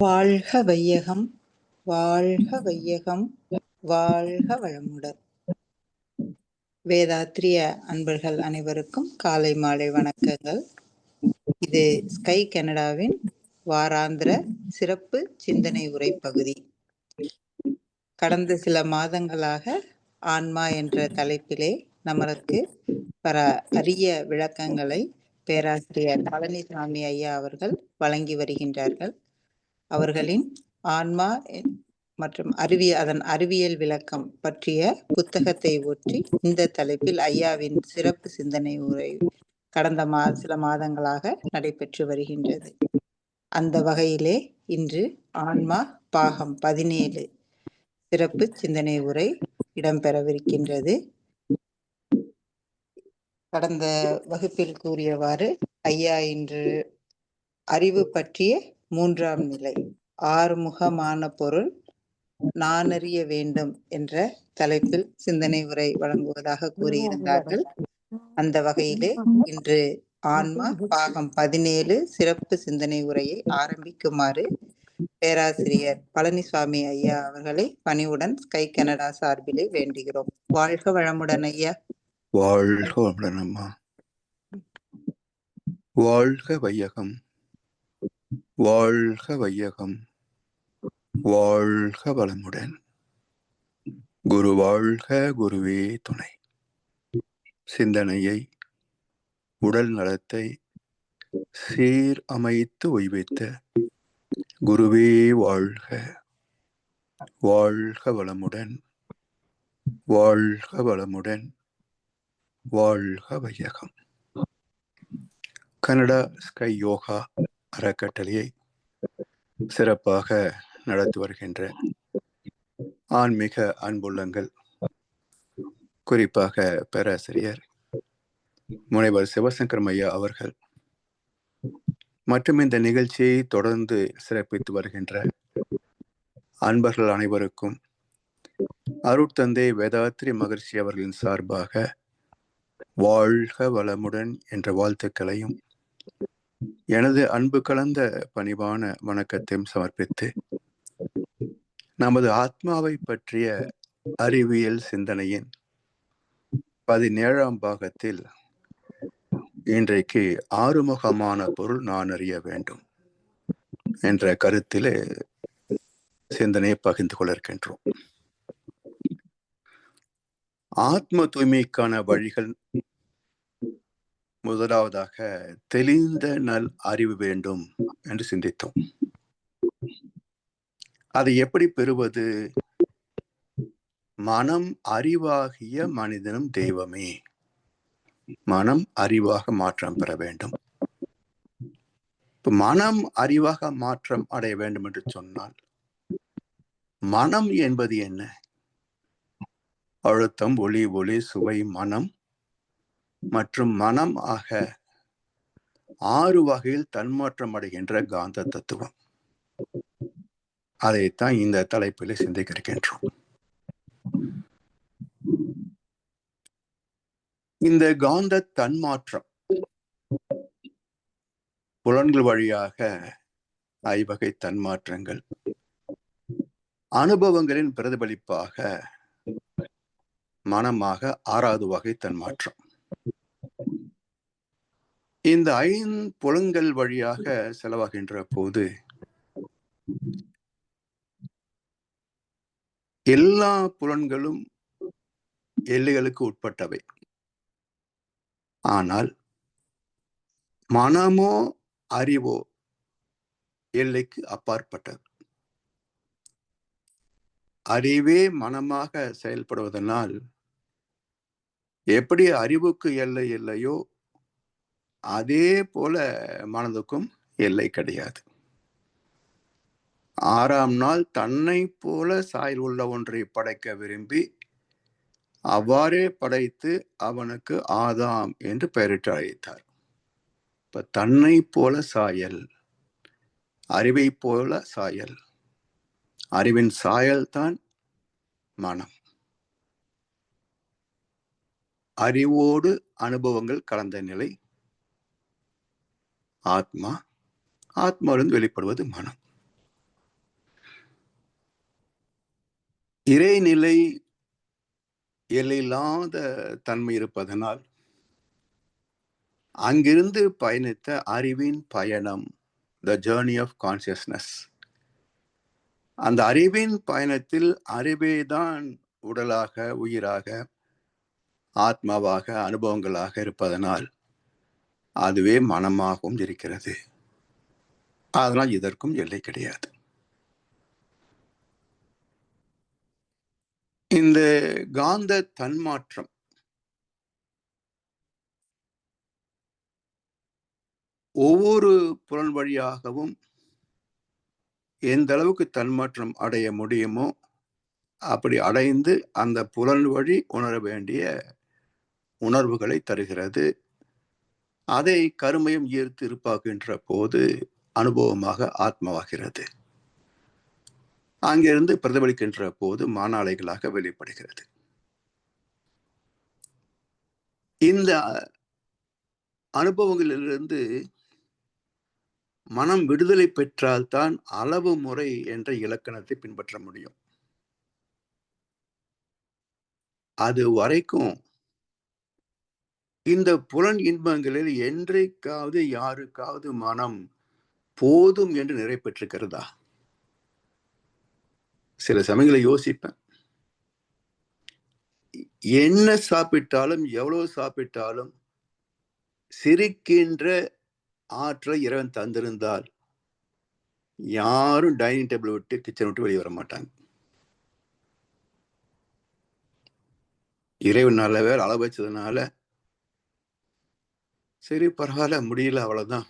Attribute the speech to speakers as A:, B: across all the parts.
A: வாழ்க வையகம், வாழ்க வையகம், வாழ்க வளமுடன். வேதாத்திரிய அன்பர்கள் அனைவருக்கும் காலை மாலை வணக்கங்கள். இது ஸ்கை கனடாவின் வாராந்திர சிறப்பு சிந்தனை உரை பகுதி. கடந்த சில மாதங்களாக ஆன்மா என்ற தலைப்பிலே நம்மளுக்கு பல அரிய விளக்கங்களை பேராசிரியர் பழனிசாமி ஐயா அவர்கள் வழங்கி வருகின்றார்கள். அவர்களின் ஆன்மா மற்றும் அதன் அறிவியல் விளக்கம் பற்றிய புத்தகத்தை ஒற்றி இந்த தலைப்பில் ஐயாவின் சிறப்பு சிந்தனை உரை கடந்த சில மாதங்களாக நடைபெற்று வருகின்றது. அந்த வகையிலே இன்று ஆன்மா பாகம் 17 சிறப்பு சிந்தனை உரை இடம்பெறவிருக்கின்றது. கடந்த வகுப்பில் கூறியவாறு ஐயா இன்று அறிவு பற்றிய 3ஆம் நிலை ஆறுமுகமான பொருள் நானறிய வேண்டும் என்ற தலைப்பில் சிந்தனை உரை வழங்குவதாக கூறியிருந்தார்கள். அந்த வகையிலே இன்று ஆன்மா பாகம் 17 சிறப்பு சிந்தனை உரையை ஆரம்பிக்குமாறு பேராசிரியர் பழனிசாமி ஐயா அவர்களை பணிவுடன் ஸ்கை கனடா சார்பிலே வேண்டுகிறோம். வாழ்க வளமுடன் ஐயா.
B: வாழ்க வளமுடன் அம்மா. வாழ்க வையகம், வாழ்க வையகம், வாழ்க வளமுடன். குரு வாழ்க, குருவே துணை. சிந்தனையை, உடல் நலத்தை சீர் அமைத்து உய்வித்த குருவே வாழ்க. வாழ்க வளமுடன், வாழ்க வளமுடன், வாழ்க வையகம். கனடா ஸ்கை யோகா அறக்கட்டளையை சிறப்பாக நடத்தி வருகின்ற ஆன்மீக அன்புள்ளங்கள், குறிப்பாக பேராசிரியர் முனைவர் சிவசங்கர் ஐயா அவர்கள் மற்றும் இந்த நிகழ்ச்சியை தொடர்ந்து சிறப்பித்து வருகின்ற அன்பர்கள் அனைவருக்கும் அருட்தந்தை வேதாத்திரி மகர்ஷி அவர்களின் சார்பாக வாழ்க வளமுடன் என்ற வாழ்த்துக்களையும் எனது அன்பு கலந்த பணிவான வணக்கத்தையும் சமர்ப்பித்து நமது ஆத்மாவை பற்றிய அறிவியல் சிந்தனையின் 17ஆம் பாகத்தில் இன்றைக்கு ஆறுமுகமான பொருள் நான் அறிய வேண்டும் என்ற கருத்திலே சிந்தனையை பகிர்ந்து கொள்ள இருக்கின்றோம். ஆத்ம தூய்மைக்கான வழிகள் முதலாவதாக தெளிந்த நல் அறிவு வேண்டும் என்று சிந்தித்தோம். அதை எப்படி பெறுவது? மனம் அறிவாகிய மனிதனும் தெய்வமே. மனம் அறிவாக மாற்றம் பெற வேண்டும். மனம் அறிவாக மாற்றம் அடைய வேண்டும் என்று சொன்னால் மனம் என்பது என்ன? அழுத்தம், ஒளி, ஒளி, சுவை, மனம் மற்றும் மனம் ஆக 6 வகையில் தன்மாற்றம் அடைகின்ற காந்த தத்துவம். அதைத்தான் இந்த தலைப்பில் சிந்திக்க இருக்கின்றோம். இந்த காந்த தன்மாற்றம் புலன்கள் வழியாக 5 வகை தன்மாற்றங்கள், அனுபவங்களின் பிரதிபலிப்பாக மனமாக 6வது வகை தன்மாற்றம். இந்த 5 புலன்கள் வழியாக செலவாகின்ற போது எல்லா புலன்களும் எல்லைகளுக்கு உட்பட்டவை. ஆனால் மனமோ அறிவோ எல்லைக்கு அப்பாற்பட்டது. அறிவே மனமாக செயல்படுவதனால் எப்படி அறிவுக்கு எல்லை இல்லையோ அதே போல மனதுக்கும் எல்லை கிடையாது. 6ஆம் நாள் தன்னை போல சாயல் உள்ள ஒன்றை படைக்க விரும்பி அவ்வாறே படைத்து அவனுக்கு ஆதாம் என்று பெயரிட்டு அழைத்தார். இப்ப தன்னை போல சாயல், அறிவை போல சாயல், அறிவின் சாயல் தான் மனம். அறிவோடு அனுபவங்கள் கலந்த நிலை ஆத்மா. ஆத்மாவிலிருந்து வெளிப்படுவது மனம். இறைநிலை எல்லையில்லாத தன்மை இருப்பதனால் அங்கிருந்து பயணித்த அறிவின் பயணம், த ஜேர்னி ஆஃப் கான்சியஸ்னஸ், அந்த அறிவின் பயணத்தில் அறிவே தான் உடலாக, உயிராக, ஆத்மாவாக, அனுபவங்களாக இருப்பதனால் அதுவே மனமாகவும் இருக்கிறது. அதனால் இதற்கும் எல்லை கிடையாது. இந்த காந்த தன்மாற்றம் ஒவ்வொரு புலன் வழியாகவும் எந்த அளவுக்கு தன்மாற்றம் அடைய முடியுமோ அப்படி அடைந்து அந்த புலன் வழி உணர வேண்டிய உணர்வுகளை தருகிறது. அதை கருமையும் ஈர்த்து இருப்பாக்குகின்ற போது அனுபவமாக ஆத்மாவாகிறது. அங்கிருந்து பிரதிபலிக்கின்ற போது மானாலைகளாக வெளிப்படுகிறது. இந்த அனுபவங்களிலிருந்து மனம் விடுதலை பெற்றால்தான் அளவு முறை என்ற இலக்கணத்தை பின்பற்ற முடியும். அது வரைக்கும் இந்த புலன் இன்பங்களில் என்றைக்காவது யாருக்காவது மனம் போதும் என்று நிறை பெற்றிருக்கிறதா? சில சமயங்களை யோசிப்பேன். என்ன சாப்பிட்டாலும் எவ்வளவு சாப்பிட்டாலும் சிரிக்கின்ற ஆற்றலை இறைவன் தந்திருந்தால் யாரும் டைனிங் டேபிள் விட்டு கிச்சன் விட்டு வெளியே வர மாட்டாங்க. இறைவன் நல்ல வேலை அளவு வச்சதுனால சரி பரவாயில்ல, முடியல, அவ்வளவுதான்,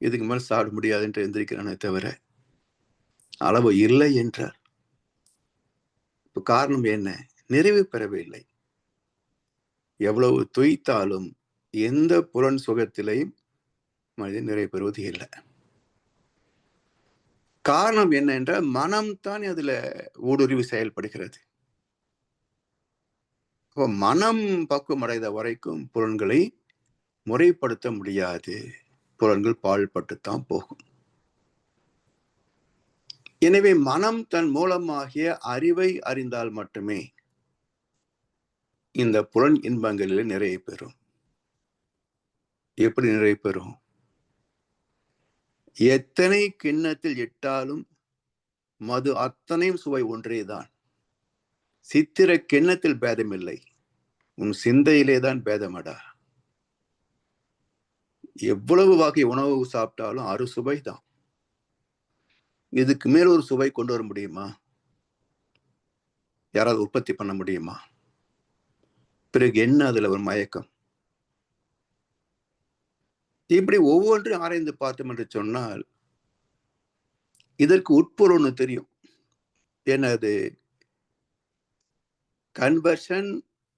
B: இதுக்கு மேல சாப்பிட முடியாதுன்ட்டு எந்திரிக்கிறானே தவிர அளவு இல்லை என்றார். இப்ப காரணம் என்ன? நிறைவு பெறவில்லை. எவ்வளவு துய்த்தாலும் எந்த புலன் சுகத்திலையும் மனிதன் நிறைவு பெறுவது இல்லை. காரணம் என்ன என்றால் மனம்தான் அதுல ஊடுருவி செயல்படுகிறது. மனம் பக்குவம் அடைந்த வரைக்கும் புலன்களை முறைப்படுத்த முடியாது. புலன்கள் பாழ்பட்டுத்தான் போகும். எனவே மனம் தன் மூலமாகிய அறிவை அறிந்தால் மட்டுமே இந்த புலன் இன்பங்களில் நிறைய பெறும். எப்படி நிறைய பெறும்? எத்தனை கிண்ணத்தில் இட்டாலும் மது அத்தனையும் சுவை ஒன்றேதான். சித்திர கிண்ணத்தில் பேதமில்லை, உன் சிந்தையிலேதான் பேதமடா. எவ்வளவு வகை உணவு சாப்பிட்டாலும் அறு சுவை தான். இதுக்கு மேல் ஒரு சுவை கொண்டு வர முடியுமா? யாராவது உற்பத்தி பண்ண முடியுமா? பிறகு என்ன அதுல ஒரு மயக்கம்? இப்படி ஒவ்வொன்றையும் ஆராய்ந்து பார்த்தோம் என்று சொன்னால் இதற்கு உட்பொருள் ஒன்று தெரியும். என்னது? Conversion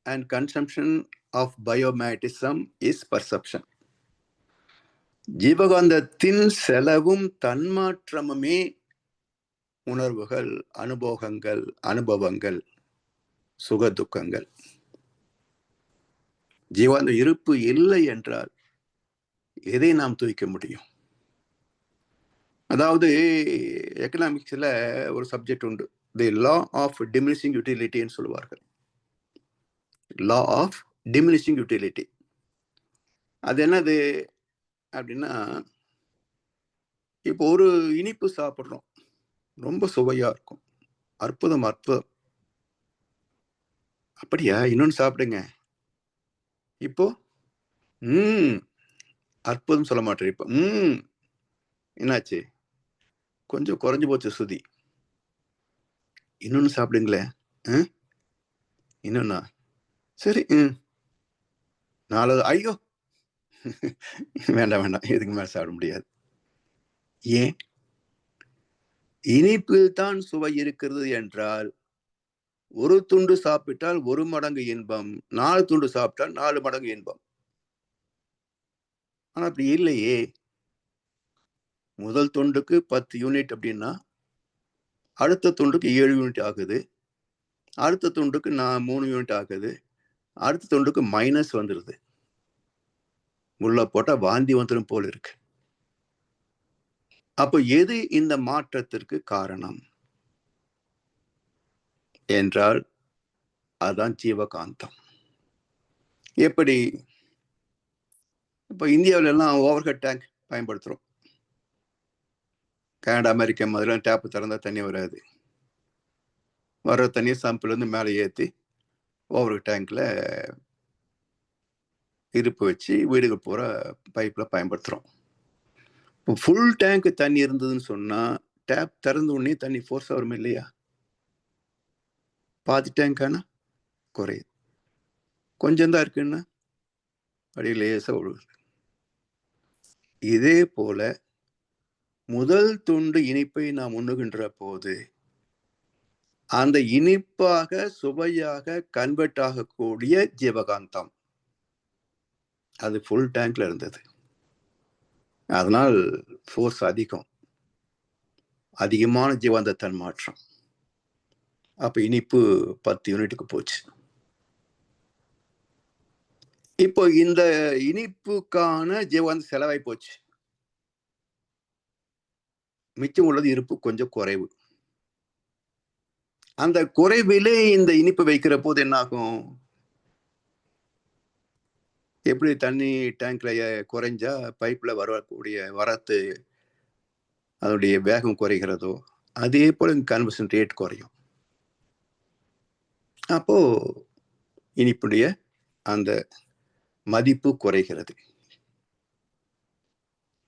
B: and consumption of biomagnetism is perception. ஜீவகாந்தத்தின் செலவும் தன்மாற்றமுமே உணர்வுகள், அனுபவங்கள், சுக துக்கங்கள். ஜீவாந்த இருப்பு இல்லை என்றால் எதை நாம் தூய்க்க முடியும்? அதாவது எக்கனாமிக்ஸ்ல ஒரு சப்ஜெக்ட் உண்டு, தி லா ஆஃப் டிமினிஷிங் யூட்டிலிட்டின்னு சொல்லுவார்கள். லா ஆஃப் டிமினிஷிங் யூட்டிலிட்டி அது என்னது அப்படின்னா, இப்போ ஒரு இனிப்பு சாப்பிட்றோம், ரொம்ப சுவையா இருக்கும், அற்புதம். அப்படியா, இன்னொன்னு சாப்பிடுங்க. இப்போ அற்புதம் சொல்ல மாட்டேன். இப்போ என்னாச்சு? கொஞ்சம் குறைஞ்சு போச்சு சுதி. இன்னொன்னு சாப்பிடுங்களேன். இன்னொன்னா? சரி, நாலு. ஐயோ வேண்டாம், இதுக்கு மேல சாப்பிட முடியாது. ஏன்? இனிப்பில் தான் சுவை இருக்கிறது என்றால் ஒரு துண்டு சாப்பிட்டால் 1 மடங்கு இன்பம், 4 துண்டு சாப்பிட்டால் 4 மடங்கு இன்பம். ஆனா அப்படி இல்லையே. முதல் துண்டுக்கு 10 யூனிட் அப்படின்னா அடுத்த துண்டுக்கு 7 யூனிட் ஆகுது, அடுத்த துண்டுக்கு 3 யூனிட் ஆகுது, அடுத்த துண்டுக்கு மைனஸ் வந்துருது. உள்ள போட்டா வாந்தி வந்துடும் போல இருக்கு. அப்போ எது இந்த மாற்றத்திற்கு காரணம்? என்றால் அதுதான் ஜீவகாந்தம். எப்படி? இப்போ இந்தியாவில எல்லாம் ஓவர் ஹெட் டேங்க் பயன்படுத்துறோம். கனடா, அமெரிக்கா மாதிரிலாம் டேப் திறந்தா தண்ணி வராது. வர்ற தண்ணியை சம்பிலேருந்து மேலே ஏற்றி ஓவர் டேங்க்ல இருப்பு வச்சு வீடுகள் பூரா பைப்பில் பயன்படுத்துகிறோம். இப்போ ஃபுல் டேங்க் தண்ணி இருந்ததுன்னு சொன்னால் டேப் திறந்த உடனே தண்ணி ஃபோர்ஸாக வரும் இல்லையா? பாதி டேங்கானா குறையுது. கொஞ்சம் தான் இருக்குன்னா அப்படியே லேசாக விழுகுது. இதே போல முதல் துண்டு இனிப்பை நாம் உண்ணுகின்ற போது அந்த இனிப்பாக சுவையாக கன்வெர்ட் ஆகக்கூடிய ஜீவகாந்தம் அது ஃபுல் டேங்க்ல இருந்தது. அதனால் ஃபோர்ஸ் அதிகமான ஜீவாந்த தன்மாற்றம். அப்ப இனிப்பு 10 யூனிட்டுக்கு போச்சு. இப்போ இந்த இனிப்புக்கான ஜீவாந்த செலவாய் போச்சு. மிச்சம் உள்ளது இருப்பு கொஞ்சம் குறைவு. அந்த குறைவிலே இந்த இனிப்பு வைக்கிற போது என்ன ஆகும்? எப்படி தண்ணி டேங்க்ல குறைஞ்சா பைப்ல வரக்கூடிய வரத்து அதனுடைய வேகம் குறைகிறதோ அதே போல கன்வர்ஷன் ரேட் குறையும். அப்போ இனிப்புடைய அந்த மதிப்பு குறைகிறது.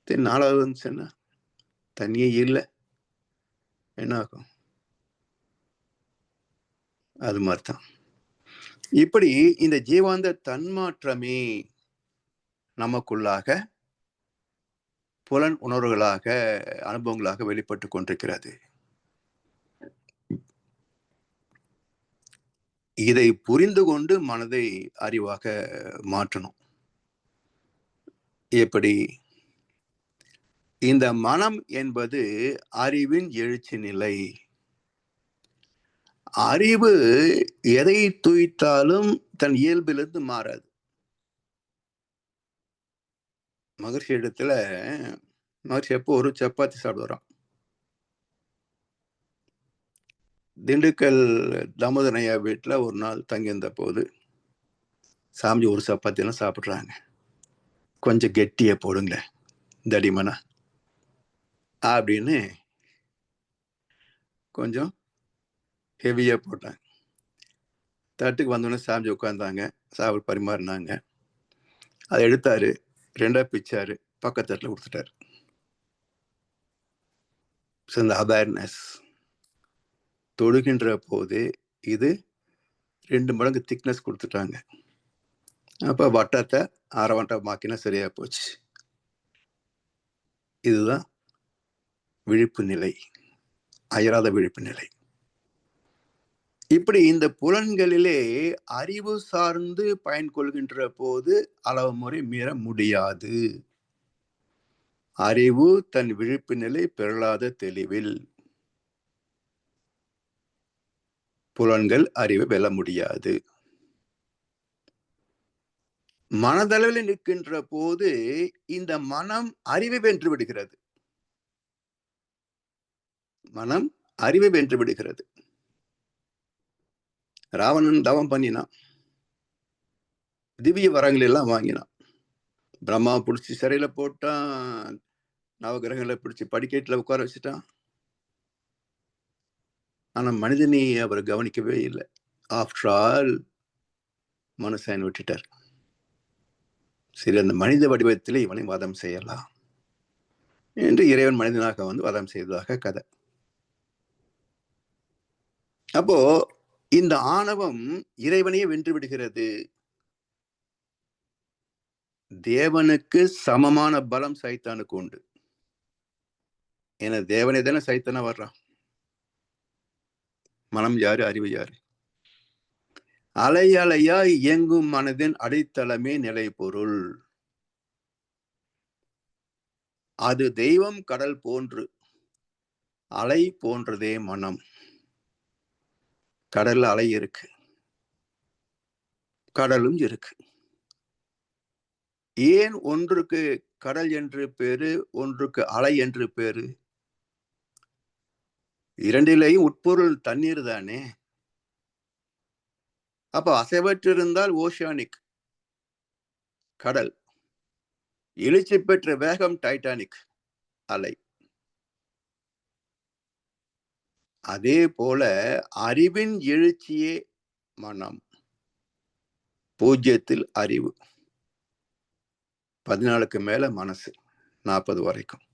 B: 4வது வந்துச்சுன்னா தண்ணியே இல்லை, என்ன ஆகும்? அது மாதிரிதான் இப்படி இந்த ஜீவாந்த தன்மாற்றமே நமக்குள்ளாக புலன் உணர்வுகளாக அனுபவங்களாக வெளிப்பட்டு கொண்டிருக்கிறது. இதை புரிந்து கொண்டு மனதை அறிவாக மாற்றணும். எப்படி? இந்த மனம் என்பது அறிவின் எழுச்சி நிலை. அறிவு எதை துய்த்தாலும் தன் இயல்பிலிருந்து மாறாது. மகர்ஷி இடத்துல மகர்ஷி எப்போ ஒரு சப்பாத்தி சாப்பிடுறான். திண்டுக்கல் தாமோதரையா வீட்டில் ஒரு நாள் தங்கியிருந்த போது சாமி ஒரு சப்பாத்தி எல்லாம் சாப்பிட்றாங்க. கொஞ்சம் கெட்டியை போடுங்க தடிமனா அப்படின்னு கொஞ்சம் ஹெவியா போட்டாங்க. தட்டுக்கு வந்தோடனே சாமி உட்காந்தாங்க, சாப்பிட பரிமாறினாங்க. அதை எடுத்தாரு, 2ஆ பிச்சாரு, பக்கத்தட்டில் கொடுத்துட்டாரு. இந்த அவேர்னஸ் தொடுகின்ற போது இது 2 மடங்கு திக்னஸ் கொடுத்துட்டாங்க. அப்ப வட்டத்தை அரை வட்டமாக்கினா சரியா போச்சு. இதுதான் விழிப்பு நிலை, அயராத விழிப்பு நிலை. இப்படி இந்த புலன்களிலே அறிவு சார்ந்து பயன் கொள்கின்ற போது அளவு முறை மீற முடியாது. அறிவு தன் விழிப்பு நிலை பெறலாத தெளிவில் புலன்கள் அறிவை வெல்ல முடியாது. மனதளவில் நிற்கின்ற போது இந்த மனம் அறிவை வென்று விடுகிறது. மனம் அறிவை வென்று விடுகிறது. ராவணன் தவம் பண்ணினான், திவ்ய வரங்கள் எல்லாம் வாங்கினான். பிரம்மா பிடிச்சி சிறையில போட்டான், நவகிரகங்களை பிடிச்சி படிக்கட்டுல உட்கார வச்சுட்டான். ஆனா மனிதனை அவர் கவனிக்கவே இல்லை. ஆஃப்டர் ஆல் மனுஷன் விட்டுட்டார். சரி, அந்த மனித வடிவத்திலே இவனை வதம் செய்யலாம் என்று இறைவன் மனிதனாக வந்து வதம் செய்ததாக கதை. அப்போ இந்த ஆணவம் இறைவனையே வென்று விடுகிறது. தேவனுக்கு சமமான பலம் சைத்தானுக்கு உண்டு. ஏன்னா தேவனை தானே சைத்தானா வர்றான். மனம் யாரு, அறிவு யாரு? அலை அலையாய் இயங்கும் மனதின் அடித்தளமே நிலை பொருள். அது தெய்வம் கடல் போன்று, அலை போன்றதே மனம். கடல்ல அலை இருக்கு, கடலும் இருக்கு. ஏன் ஒன்றுக்கு கடல் என்று பேரு, ஒன்றுக்கு அலை என்று பேரு? இரண்டிலேயும் உட்பொருள் தண்ணீர் தானே. அப்ப அசைவற்றிருந்தால் ஓஷியானிக், கடல். எழுச்சி பெற்ற வேகம் டைட்டானிக், அலை. அதே போல அறிவின் எழுச்சியே மனம். பூஜ்யத்தில் அறிவு, 14க்கு மேல மனசு, 40 வரைக்கும்.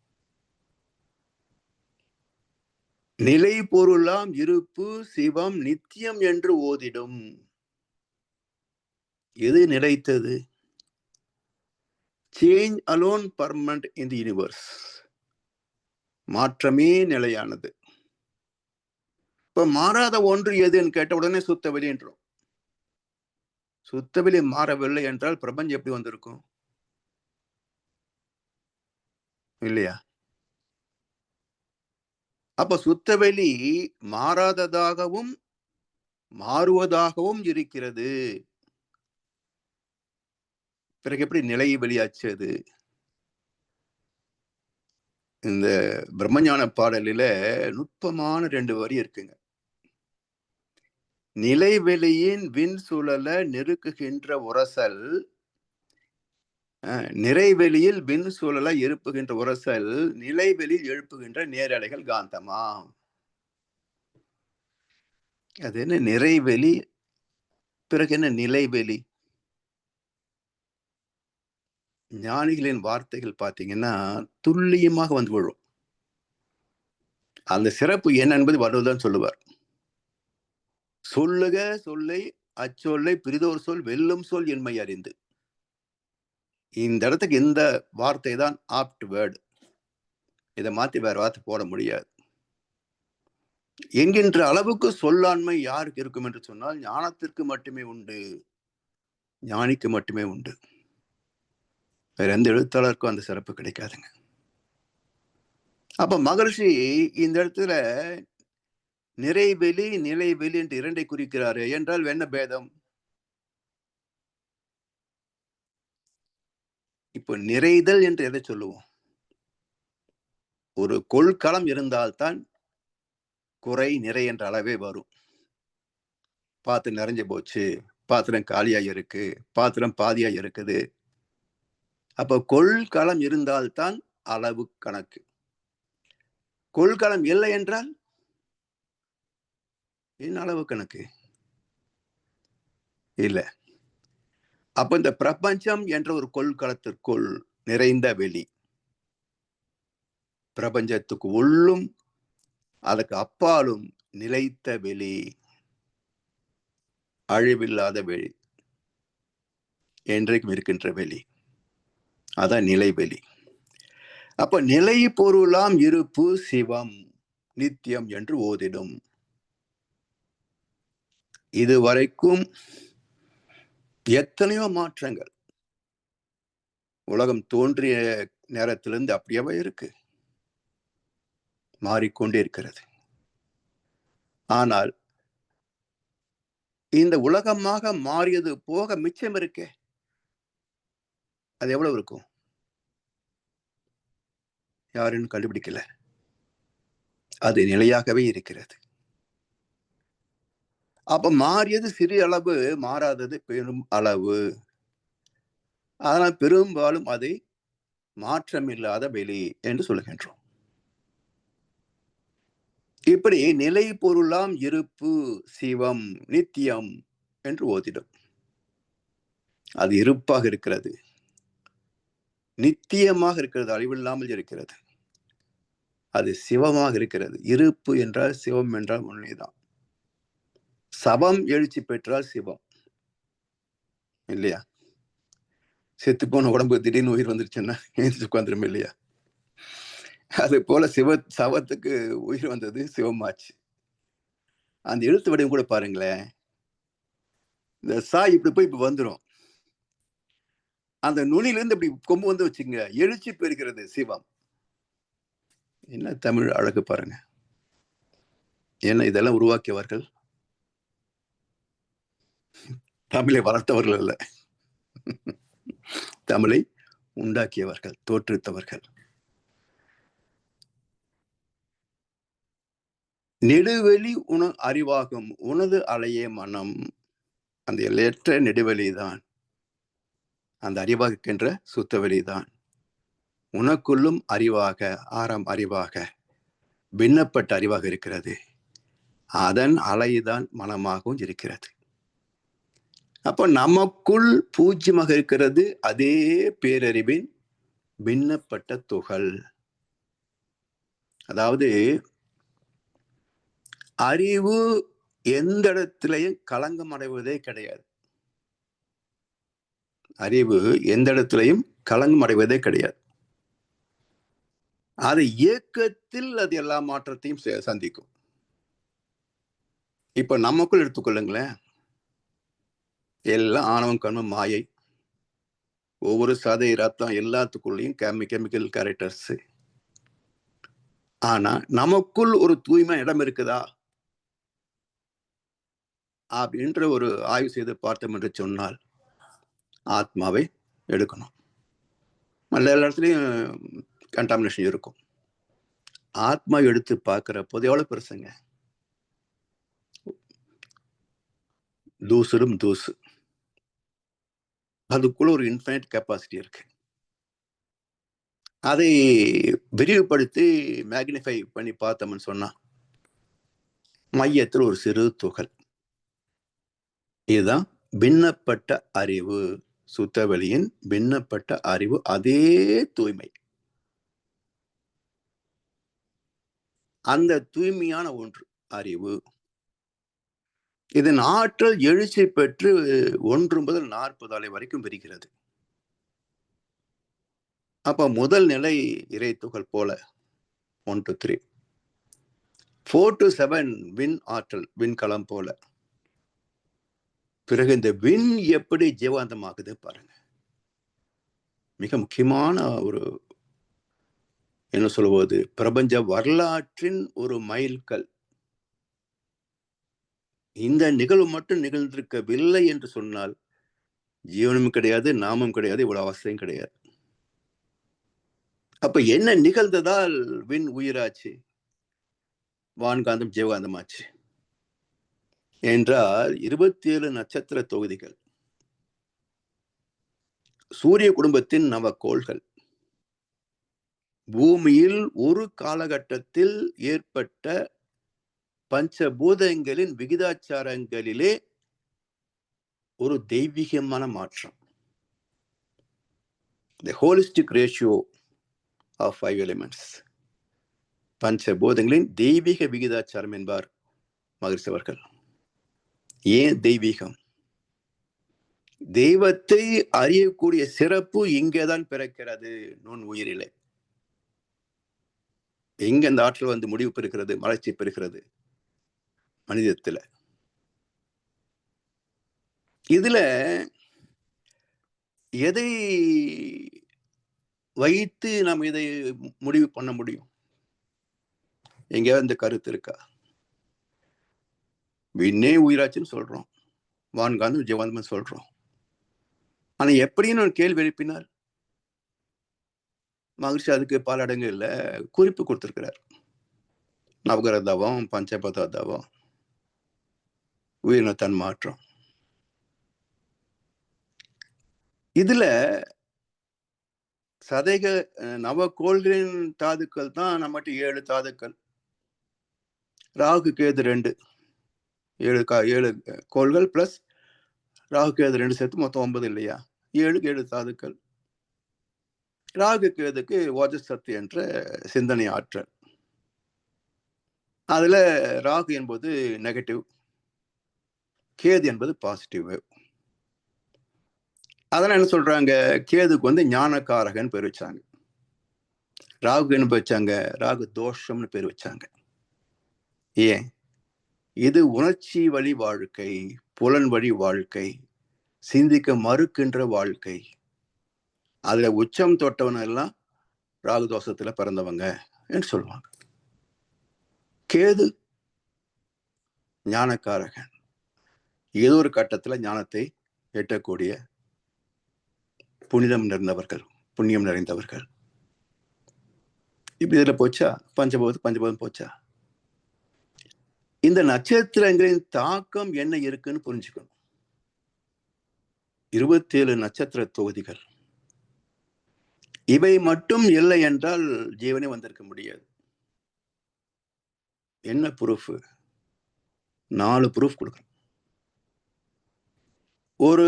B: நிலை பொருளாம் இருப்பு சிவம் நித்தியம் என்று ஓதிடும். எது நிலைத்தது? Change alone permanent in the universe. மாற்றமே நிலையானது. இப்ப மாறாத ஒன்று எதுன்னு கேட்ட உடனே சுத்தவெளி என்றோம். சுத்தவெளி மாறவில்லை என்றால் பிரபஞ்சம் எப்படி வந்திருக்கும்? இல்லையா? அப்ப சுத்தவெளி மாறாததாகவும் மாறுவதாகவும் இருக்கிறது. பிறகு எப்படி நிலை வெளியாச்சு? அது இந்த பிரம்மஞான பாடலில நுட்பமான 2 வரி இருக்குங்க. நிலைவெளியின் விண் சுழல நெருக்குகின்ற உரசல், நிறைவெளியில் விண் சுழல எழுப்புகின்ற உரசல், நிலைவெளியில் எழுப்புகின்ற நேரலைகள் காந்தமா. அது என்ன நிறைவெளி, பிறகு என்ன நிலைவெளி? ஞானிகளின் வார்த்தைகள் பார்த்தீங்கன்னா துல்லியமாக வந்து விழும். அந்த சிறப்பு என்ன என்பது வள்ளுவர் சொல்லுவார். சொல்லுக சொல்லை அச்சொல்லை பிரிதோர் சொல் வெல்லும் சொல் என்மை அறிந்து. இந்த இடத்துக்கு இந்த வார்த்தை தான் ஆப்ட் வேர்டு. இதை மாத்தி வேற வார்த்தை போட முடியாது என்கின்ற அளவுக்கு சொல்லாண்மை யாருக்கு இருக்கும் என்று சொன்னால் ஞானத்திற்கு மட்டுமே உண்டு, ஞானிக்கு மட்டுமே உண்டு. வேற எந்த எழுத்தாளருக்கும் அந்த சிறப்பு கிடைக்காதுங்க. அப்ப மகர்ஷி இந்த இடத்துல நிறைவெளி நிலைவெளி என்று 2ஐ குறிக்கிறாரு என்றால் என்ன பேதம்? இப்போ நிறைதல் என்று எதை சொல்லுவோம்? ஒரு கொள்களம் இருந்தால்தான் குறை நிறை என்ற அளவே வரும். பாத்திரம் நிறைஞ்சு போச்சு, பாத்திரம் காலியா இருக்கு, பாத்திரம் பாதியா இருக்குது. அப்ப கொள்களம் இருந்தால்தான் அளவு கணக்கு. கொள்களம் இல்லை என்றால் என்ன அளவு கணக்கு? இல்ல. அப்ப இந்த பிரபஞ்சம் என்ற ஒரு கொள்களத்திற்குள் நிறைந்த வெளி, பிரபஞ்சத்துக்கு உள்ளும் அதுக்கு அப்பாலும் நிலைத்த வெளி, அழிவில்லாத வெளி, என்றைக்கும் இருக்கின்ற வெளி, அதான் நிலைவெளி. அப்ப நிலை பொருளாம் இருப்பு சிவம் நித்தியம் என்று ஓதிடும். இதுவரைக்கும் எத்தனையோ மாற்றங்கள் உலகம் தோன்றிய நேரத்திலிருந்து அப்படியே இருக்கு, மாறிக்கொண்டே இருக்கிறது. ஆனால் இந்த உலகமாக மாறியது போக மிச்சம் இருக்கே, அது எவ்வளவு இருக்கும்? யாரும் கண்டுபிடிக்கல. அது நிலையாகவே இருக்கிறது. அப்ப மாறியது சிறிய அளவு, மாறாதது பெரும் அளவு. ஆனால் பெரும்பாலும் அதை மாற்றமில்லாத வெளி என்று சொல்லுகின்றோம். இப்படி நிலை பொருளாம் இருப்பு சிவம் நித்தியம் என்று ஓதிடும். அது இருப்பாக இருக்கிறது, நித்தியமாக இருக்கிறது, அழிவில்லாமல் இருக்கிறது. அது சிவமாக இருக்கிறது. இருப்பு என்றால் சிவம் என்றால் உண்மைதான். சவம் எழுச்சி பெற்றால் சிவம் இல்லையா? செத்து போன உடம்பு திடீர்னு உயிர் வந்துருச்சுன்னா எழுந்து உட்காந்துரும் இல்லையா? அது போல சவத்துக்கு உயிர் வந்தது சிவமாச்சு. அந்த எழுத்து வடிவம் கூட பாருங்களேன், இந்த சா இப்படி போய் இப்ப வந்துடும், அந்த நுனியிலிருந்து இப்படி கொம்பு வந்து வச்சுங்க, எழுச்சி பெறுகிறது சிவம். என்ன தமிழ் அழகு பாருங்க. ஏன்னா இதெல்லாம் உருவாக்கியவர்கள் தமிழை வளர்த்தவர்கள் அல்ல, தமிழை உண்டாக்கியவர்கள், தோற்றுவித்தவர்கள். நெடுவெளி உன அறிவாகும் உனது அலையே மனம். அந்த எல்லையற்ற நெடுவெளி தான், அந்த அறிவாக இருக்கின்ற சுத்தவெளி தான். உனக்குள்ளும் அறிவாக, ஆறாம் அறிவாக, பின்னப்பட்ட அறிவாக இருக்கிறது. அதன் அலைதான் மனமாகவும் இருக்கிறது. அப்ப நமக்குள் பூஜ்யமாக இருக்கிறது அதே பேரறிவின் பின்னப்பட்ட துகள். அதாவது அறிவு எந்த இடத்திலையும் களங்கம் அடைவதே கிடையாது. அறிவு எந்த இடத்திலையும் களங்கம் அடைவதே கிடையாது. அது இயக்கத்தில் அது எல்லா மாற்றத்தையும் சந்திக்கும். இப்ப நமக்குள் எடுத்துக்கொள்ளுங்களேன், எல்லாம் ஆணவம், கர்மம், மாயை. ஒவ்வொரு சதை, ரத்தம் எல்லாத்துக்குள்ளேயும் கெமிக்கல் கேரக்டர்ஸ். ஆனா நமக்குள் ஒரு தூய்மை இடம் இருக்குதா அப்படின்ற ஒரு ஆய்வு செய்து பார்த்தோம் என்று சொன்னால், ஆத்மாவை எடுக்கணும். எல்லா இடத்துலையும் கண்டாமினேஷன் இருக்கும். ஆத்மா எடுத்து பார்க்கிற போது எவ்வளவு பெருசுங்க, தூசுடும் தூசு. அதுக்குள்ள ஒரு இன்ஃபைனைட் கெப்பாசிட்டி இருக்கு. அதை விரிவுபடுத்தி மேக்னிஃபை பண்ணி பார்த்தோம்னு சொன்னா, மையத்தில் ஒரு சிறு துகள். இதுதான் பின்னப்பட்ட அறிவு, சுத்தவெளியின் பின்னப்பட்ட அறிவு. அதே தூய்மை, அந்த தூய்மையான ஒன்று அறிவு. இதன் ஆற்றல் எழுச்சி பெற்று 1 முதல் 40 அலை வரைக்கும் விரிகிறது. அப்ப முதல் நிலை இறை துகள் போல 1 to 3, 4 to 7 விண் ஆற்றல், விண்கலம் போல. பிறகு இந்த விண் எப்படி ஜீவாந்தமாகுது பாருங்க. மிக முக்கியமான ஒரு, என்ன சொல்வது, பிரபஞ்ச வரலாற்றின் ஒரு மைல்கல். இந்த நிகழ்வு மட்டும் நிகழ்ந்திருக்கவில்லை என்று சொன்னால் ஜீவனும் கிடையாது, நாமும் கிடையாது, இவ்வளவு அவசியம் கிடையாது. அப்ப என்ன நிகழ்ந்ததால் விண் உயிராச்சு, வான்காந்தம் ஜீவகாந்தமாச்சு என்றால் 27 நட்சத்திர தொகுதிகள், சூரிய குடும்பத்தின் நவக்கோள்கள், பூமியில் ஒரு காலகட்டத்தில் ஏற்பட்ட பஞ்சபூதங்களின் விகிதாச்சாரங்களிலே ஒரு தெய்வீகமான மாற்றம். The holistic ratio of 5 elements. பஞ்சபூதங்களின் தெய்வீக விகிதாச்சாரம் என்பார் மகரிஷி அவர்கள். ஏன் தெய்வீகம்? தெய்வத்தை அறியக்கூடிய சிறப்பு இங்கேதான் பிறக்கிறது நுண் உயிரிலே. எங்க அந்த ஆற்றல் வந்து முடிவு பெறுகிறது, வளர்ச்சி பெறுகிறது? மனிதத்துல. இதுல எதை வைத்து நாம் இதை முடிவு பண்ண முடியும்? எங்கேயாவது இந்த கருத்து இருக்கா? விண்ணே உயிராச்சுன்னு சொல்றோம், வான்காந்தம் ஜீவாந்தம் சொல்றோம். ஆனா எப்படின்னு ஒரு கேள்வி எழுப்பினார் மகிழ்ச்சி. அதுக்கு பல இடங்கள்ல குறிப்பு கொடுத்திருக்கிறார். நவகர தவம், பஞ்சபத தவம், உயிரின தன்மாற்றம். இதுல சதைக நவக்கோள்களின் தாதுக்கள் தான் நம்மகிட்ட 7 தாதுக்கள். ராகு கேது 2, 7 கோள்கள் பிளஸ் ராகு கேது 2 சேர்த்து மொத்தம் 9 இல்லையா? 7 தாதுக்கள். ராகு கேதுக்கு ஓஜசக்தி என்ற சிந்தனை ஆற்றல். அதுல ராகு என்பது நெகட்டிவ், கேது என்பது பாசிட்டிவ். அதெல்லாம் என்ன சொல்றாங்க, கேதுக்கு வந்து ஞானக்காரகன் பேர் வச்சாங்க. ராகு என்ன வச்சாங்க, ராகு தோஷம்னு பேர் வச்சாங்க. ஏன்? இது உணர்ச்சி வழி வாழ்க்கை, புலன் வழி வாழ்க்கை, சிந்திக்க மறுக்கின்ற வாழ்க்கை. அதுல உச்சம் தொட்டவன எல்லாம் ராகு தோஷத்துல பிறந்தவங்க என்று சொல்லுவாங்க. கேது ஞானக்காரகன், ஏதோ ஒரு கட்டத்துல ஞானத்தை எட்டக்கூடிய புனிதம் நிறைந்தவர்கள், புண்ணியம் நிறைந்தவர்கள். இப்ப இதுல போச்சா பஞ்சபூதம் போச்சா? இந்த நட்சத்திரங்களின் தாக்கம் என்ன இருக்குன்னு புரிஞ்சுக்கணும். 27 நட்சத்திர தொகுதிகள். இவை மட்டும் இல்லை என்றால் ஜீவனே வந்திருக்க முடியாது. என்ன ப்ரூஃப்? 4 ப்ரூஃப் கொடுக்குறேன். ஒரு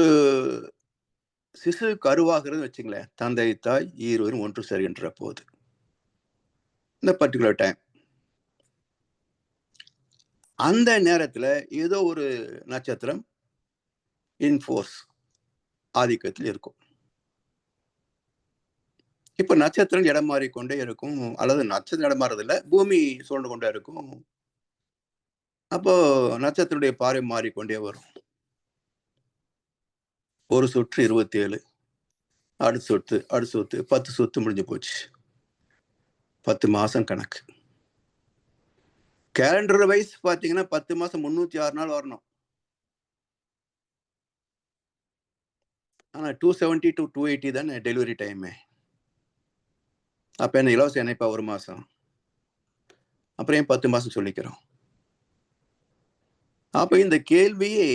B: சிசு கருவாகிறது வச்சுங்களேன், தந்தை தாய் இருவரும் ஒன்று சேர்கின்ற போது இந்த பர்டிகுலர் டைம், அந்த நேரத்தில் ஏதோ ஒரு நட்சத்திரம் இன்ஃபோர்ஸ் ஆதிக்கத்தில் இருக்கும். இப்ப நட்சத்திரம் இடம் மாறிக்கொண்டே இருக்கும், அல்லது நட்சத்திரம் இடம் மாறதில்லை, பூமி சூழ்ந்து கொண்டே இருக்கும். அப்போ நட்சத்திரத்துடைய பார்வை மாறிக்கொண்டே வரும். ஒரு சுற்று 27, அடுத்த சுத்து 10 சுத்து முடிஞ்சு போச்சு. 10 மாசம் கணக்கு. கேலண்டர் வைஸ் பாத்தீங்கன்னா 10 மாசம் 306 நாள் வரணும். ஆனா 270 to 280 தானே டெலிவரி டைம். அப்ப என்ன இலவச இணைப்பா ஒரு மாசம்? அப்புறம் ஏன் 10 மாசம் சொல்லிக்கிறோம்? அப்ப இந்த கேள்வியே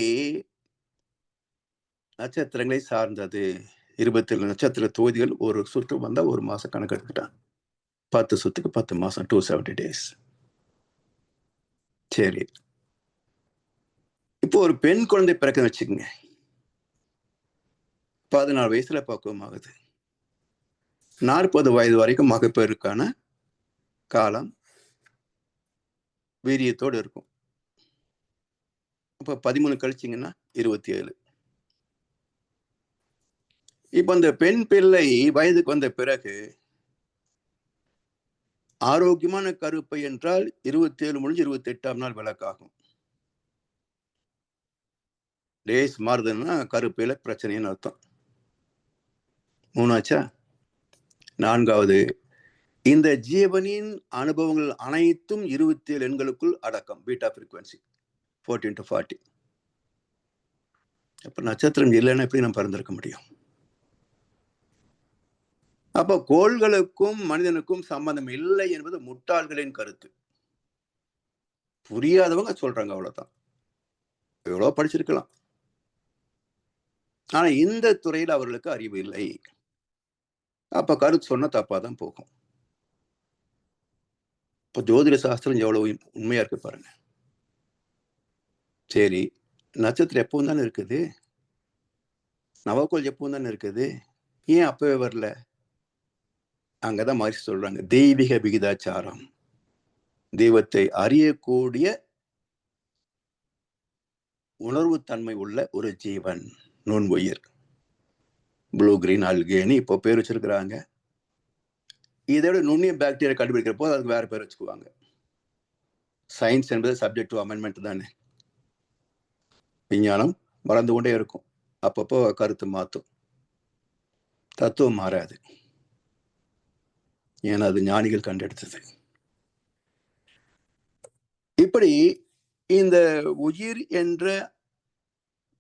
B: நட்சத்திரங்களை சார்ந்தது. 27 நட்சத்திர தொகுதிகள் ஒரு சுற்று வந்தா ஒரு மாசம் கணக்கு எடுத்துட்டான். 10 சுத்துக்கு 10 மாசம், 270 days. சரி, இப்போ ஒரு பெண் குழந்தை பிறக்க வச்சுக்கோங்க. 14 வயசுல பக்குவமாகுது. 40 வயது வரைக்கும் மகப்பேறுக்கான காலம் வீரியத்தோடு இருக்கும். அப்ப 13 கழிச்சிங்கன்னா 27. இப்ப அந்த பெண் பிள்ளை வயதுக்கு வந்த பிறகு ஆரோக்கியமான கருப்பை என்றால் 27 முடிஞ்சு 28ஆம் நாள் விளக்காகும். டேஸ் மாறுதுன்னா கருப்பையில பிரச்சனைன்னு அர்த்தம். 3 ஆச்சா? 4வது, இந்த ஜீவனின் அனுபவங்கள் அனைத்தும் 27 எண்களுக்குள் அடக்கம். Beta frequency 14 to 40. அப்ப நட்சத்திரம் இல்லைன்னா எப்படி நம்ம பிறந்திருக்க முடியும்? அப்ப கோள்களுக்கும் மனிதனுக்கும் சம்பந்தம் இல்லை என்பது முட்டாள்களின் கருத்து. புரியாதவங்க சொல்றாங்க, அவ்வளவுதான். எவ்வளவு படிச்சிருக்கலாம், ஆனா இந்த துறையில் அவர்களுக்கு அறிவு இல்லை. அப்ப கருத்து சொன்னா தப்பாதான் போகும். இப்ப ஜோதிட சாஸ்திரம் எவ்வளவு உண்மையா இருக்கு பாருங்க. சரி, நட்சத்திரம் எப்பவும் தானே இருக்குது, நவக்கோள் எப்பவும் தானே இருக்குது, ஏன் அப்பவே வரல? அங்கதான் மாதிரி சொல்றாங்க, தெய்வீக விகிதாச்சாரம். தெய்வத்தை அறியக்கூடிய உணர்வு தன்மை உள்ள ஒரு ஜீவன், நுண்ணுயிர். ப்ளூ கிரீன் அல்கேன்னு இப்போ பேர் வச்சிருக்கிறாங்க. இதோட நுண்ணிய பாக்டீரியா கண்டுபிடிக்கிற போது அதுக்கு வேற பேர் வச்சுக்குவாங்க. சயின்ஸ் என்பது சப்ஜெக்ட் டு அமெண்ட்மெண்ட் தானே. விஞ்ஞானம் வளர்ந்து கொண்டே இருக்கும், அப்பப்போ கருத்து மாற்றும், தத்துவம் மாறாது. ஏன்னா அது ஞானிகள் கண்டெடுத்தது. இப்படி இந்த உயிர் என்ற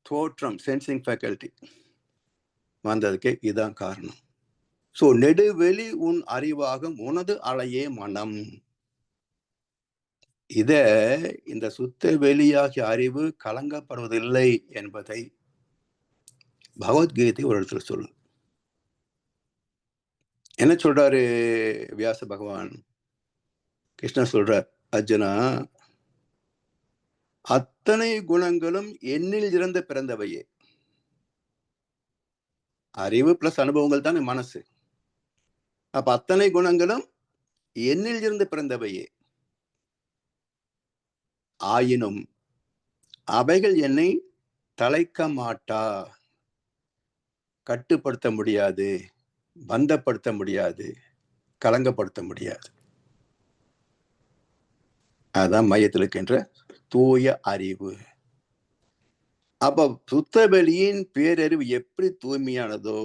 B: தோற்றம், சென்சிங் ஃபேக்கல்டி வந்ததுக்கு இதுதான் காரணம். சோ நெடுவெளி உன் அறிவாகும் உனது அலையே மனம். இத இந்த சுத்த வெளியாகிய அறிவு கலங்கப்படுவதில்லை என்பதை பகவத்கீதை ஒரு இடத்துல சொல்லு. என்ன சொல்றாரு வியாச பகவான்? கிருஷ்ணர் சொல்றார், அர்ஜுனா, அத்தனை குணங்களும் என்னில் இருந்து பிறந்தவையே. அறிவு பிளஸ் அனுபவங்கள் தானே மனசு. அப்ப அத்தனை குணங்களும் என்னில் இருந்து பிறந்தவையே. ஆயினும் அவைகள் என்னை தலைக்க மாட்டா, கட்டுப்படுத்த முடியாது, பந்தப்படுத்த முடியாது, கலங்கப்படுத்த முடியாது. அதான் மையத்தில் இருக்கின்ற தூய அறிவு. அப்ப சுத்தபெளியின் பேரறிவு எப்படி தூய்மையானதோ,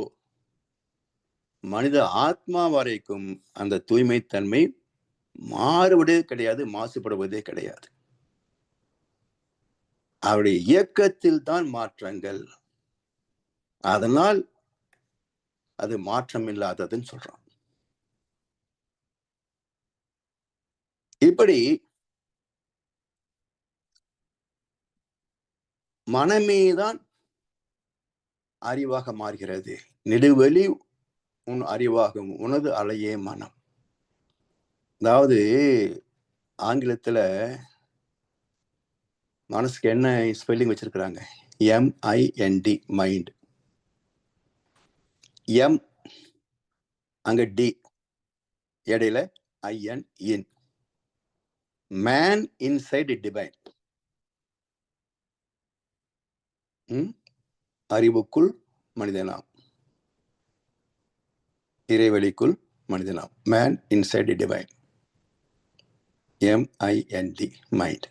B: மனித ஆத்மா வரைக்கும் அந்த தூய்மை தன்மை மாறுவதே கிடையாது, மாசுபடுவதே கிடையாது. அவருடைய இயக்கத்தில் தான் மாற்றங்கள். அதனால் அது மாற்றம் இல்லாததுன்னு சொல்றான். இப்படி மனமேதான் அறிவாக மாறுகிறது. நெடுவெளி உன் அறிவாகும், உனது அலையே மனம். அதாவது ஆங்கிலத்துல மனசுக்கு என்ன ஸ்பெல்லிங் வச்சிருக்கிறாங்க? MIND, mind. எம் அங்க டி, இடையில IN, in. Man inside divine. அறிவுக்குள் மனிதனாம், இறைவெளிக்குள் மனிதனாம். Man inside divine. MIND, mind.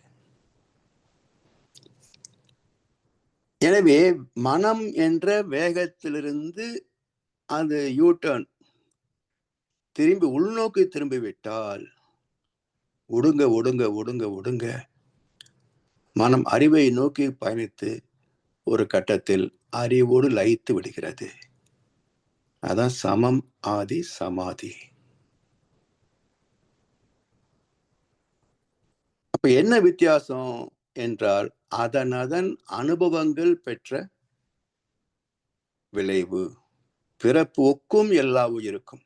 B: எனவே மனம் என்ற வேகத்திலிருந்து அது யூட்டர்ன் திரும்பி உள்நோக்கி திரும்பிவிட்டால் ஒடுங்க ஒடுங்க ஒடுங்க ஒடுங்க மனம் அறிவை நோக்கி பயணித்து ஒரு கட்டத்தில் அறிவோடு லயித்து விடுகிறது. அதான் சமம் ஆதி சமாதி. அப்ப என்ன வித்தியாசம் என்றால் அதன் அனுபவங்கள் பெற்ற விளைவு. பிறப்பு ஒக்கும் எல்லா உயிருக்கும்.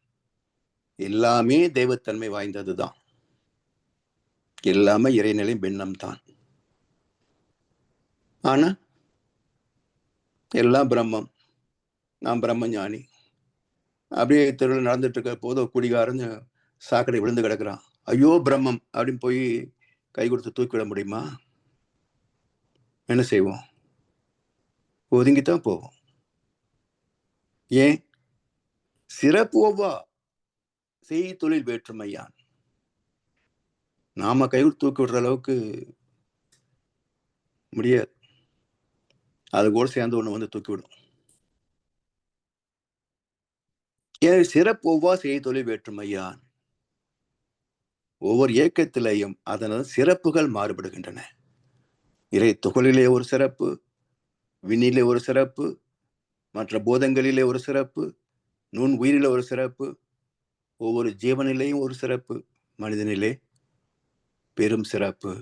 B: எல்லாமே தெய்வத்தன்மை வாய்ந்ததுதான். எல்லாமே இறைநிலை பின்னம் தான். ஆனா எல்லாம் பிரம்மம், நான் பிரம்ம ஞானி. அப்படியே தெருவில் நடந்துட்டு இருக்க போது குடிகாரன் சாக்கடை விழுந்து கிடக்குறான். ஐயோ பிரம்மம் அப்படின்னு போய் கை கொடுத்து தூக்கிவிட முடியுமா? என்ன செய்வோம்? ஒதுங்கித்தான் போவோம். ஏன்? சிறப்பு ஒவ்வா செய் தொழில் வேற்றுமையான். நாம கை கொடுத்து தூக்கி விடுற அளவுக்கு முடியாது. அது கூட சேர்ந்து ஒண்ணு வந்து தூக்கிவிடும். எனவே சிறப்பு ஒவ்வா செய் தொழில் வேற்றுமையான். ஒவ்வொரு இயக்கத்திலேயும் அதனது சிறப்புகள் மாறுபடுகின்றன. இறை துகளிலே ஒரு சிறப்பு, விண்ணிலே ஒரு சிறப்பு, மற்ற பூதங்களிலே ஒரு சிறப்பு, நுண் உயிரிலே ஒரு சிறப்பு, ஒவ்வொரு ஜீவனிலேயும் ஒரு சிறப்பு, மனிதனிலே பெரும் சிறப்பு.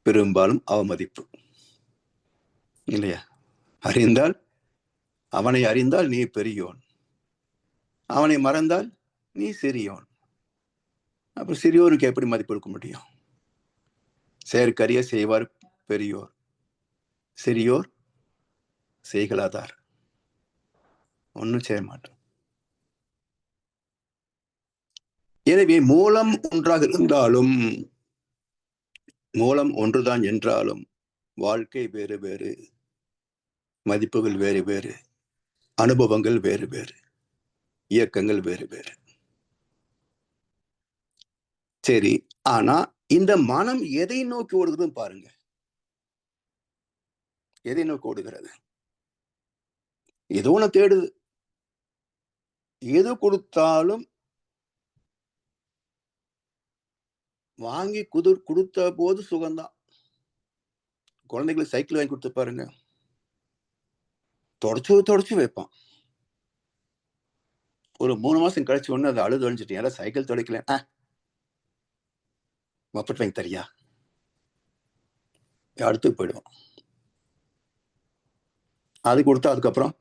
B: பெரும்பாலும் அவமதிப்பு இல்லையா? அவனை அறிந்தால் நீ பெரியோன், அவனை மறந்தால் நீ சிறியோன். அப்ப சிறியோருக்கு எப்படி மதிப்பு கொடுக்க முடியும்? செயற்கரிய செய்வார் பெரியோர், சிறியோர் செய்கலாதார். ஒன்னும் செய்ய மாட்டோம். எனவே மூலம் ஒன்றாக இருந்தாலும், மூலம் ஒன்றுதான் என்றாலும் வாழ்க்கை வேறு வேறு, மதிப்புகள் வேறு வேறு, அனுபவங்கள் வேறு வேறு, இயக்கங்கள் வேறு வேறு. சரி, ஆனா இந்த மனம் எதை நோக்கி ஓடுகிறதுன்னு பாருங்க. எதை நோக்கி ஓடுகிறது? ஏதோ ஒண்ணு தேடுது. எது கொடுத்தாலும் வாங்கி கொடுத்த போது சுகம்தான். குழந்தைகளுக்கு சைக்கிள் வாங்கி கொடுத்து பாருங்க, தொடச்சு வைப்பான். ஒரு 3 மாசம் கழிச்சு ஒண்ணு அதை அழுது அழிஞ்சிட்டு, யாரா சைக்கிள் துடைக்கல, மப்பட் வாங்கி தரியா, அடுத்து போயிடுவான். அது கொடுத்தா அதுக்கப்புறம்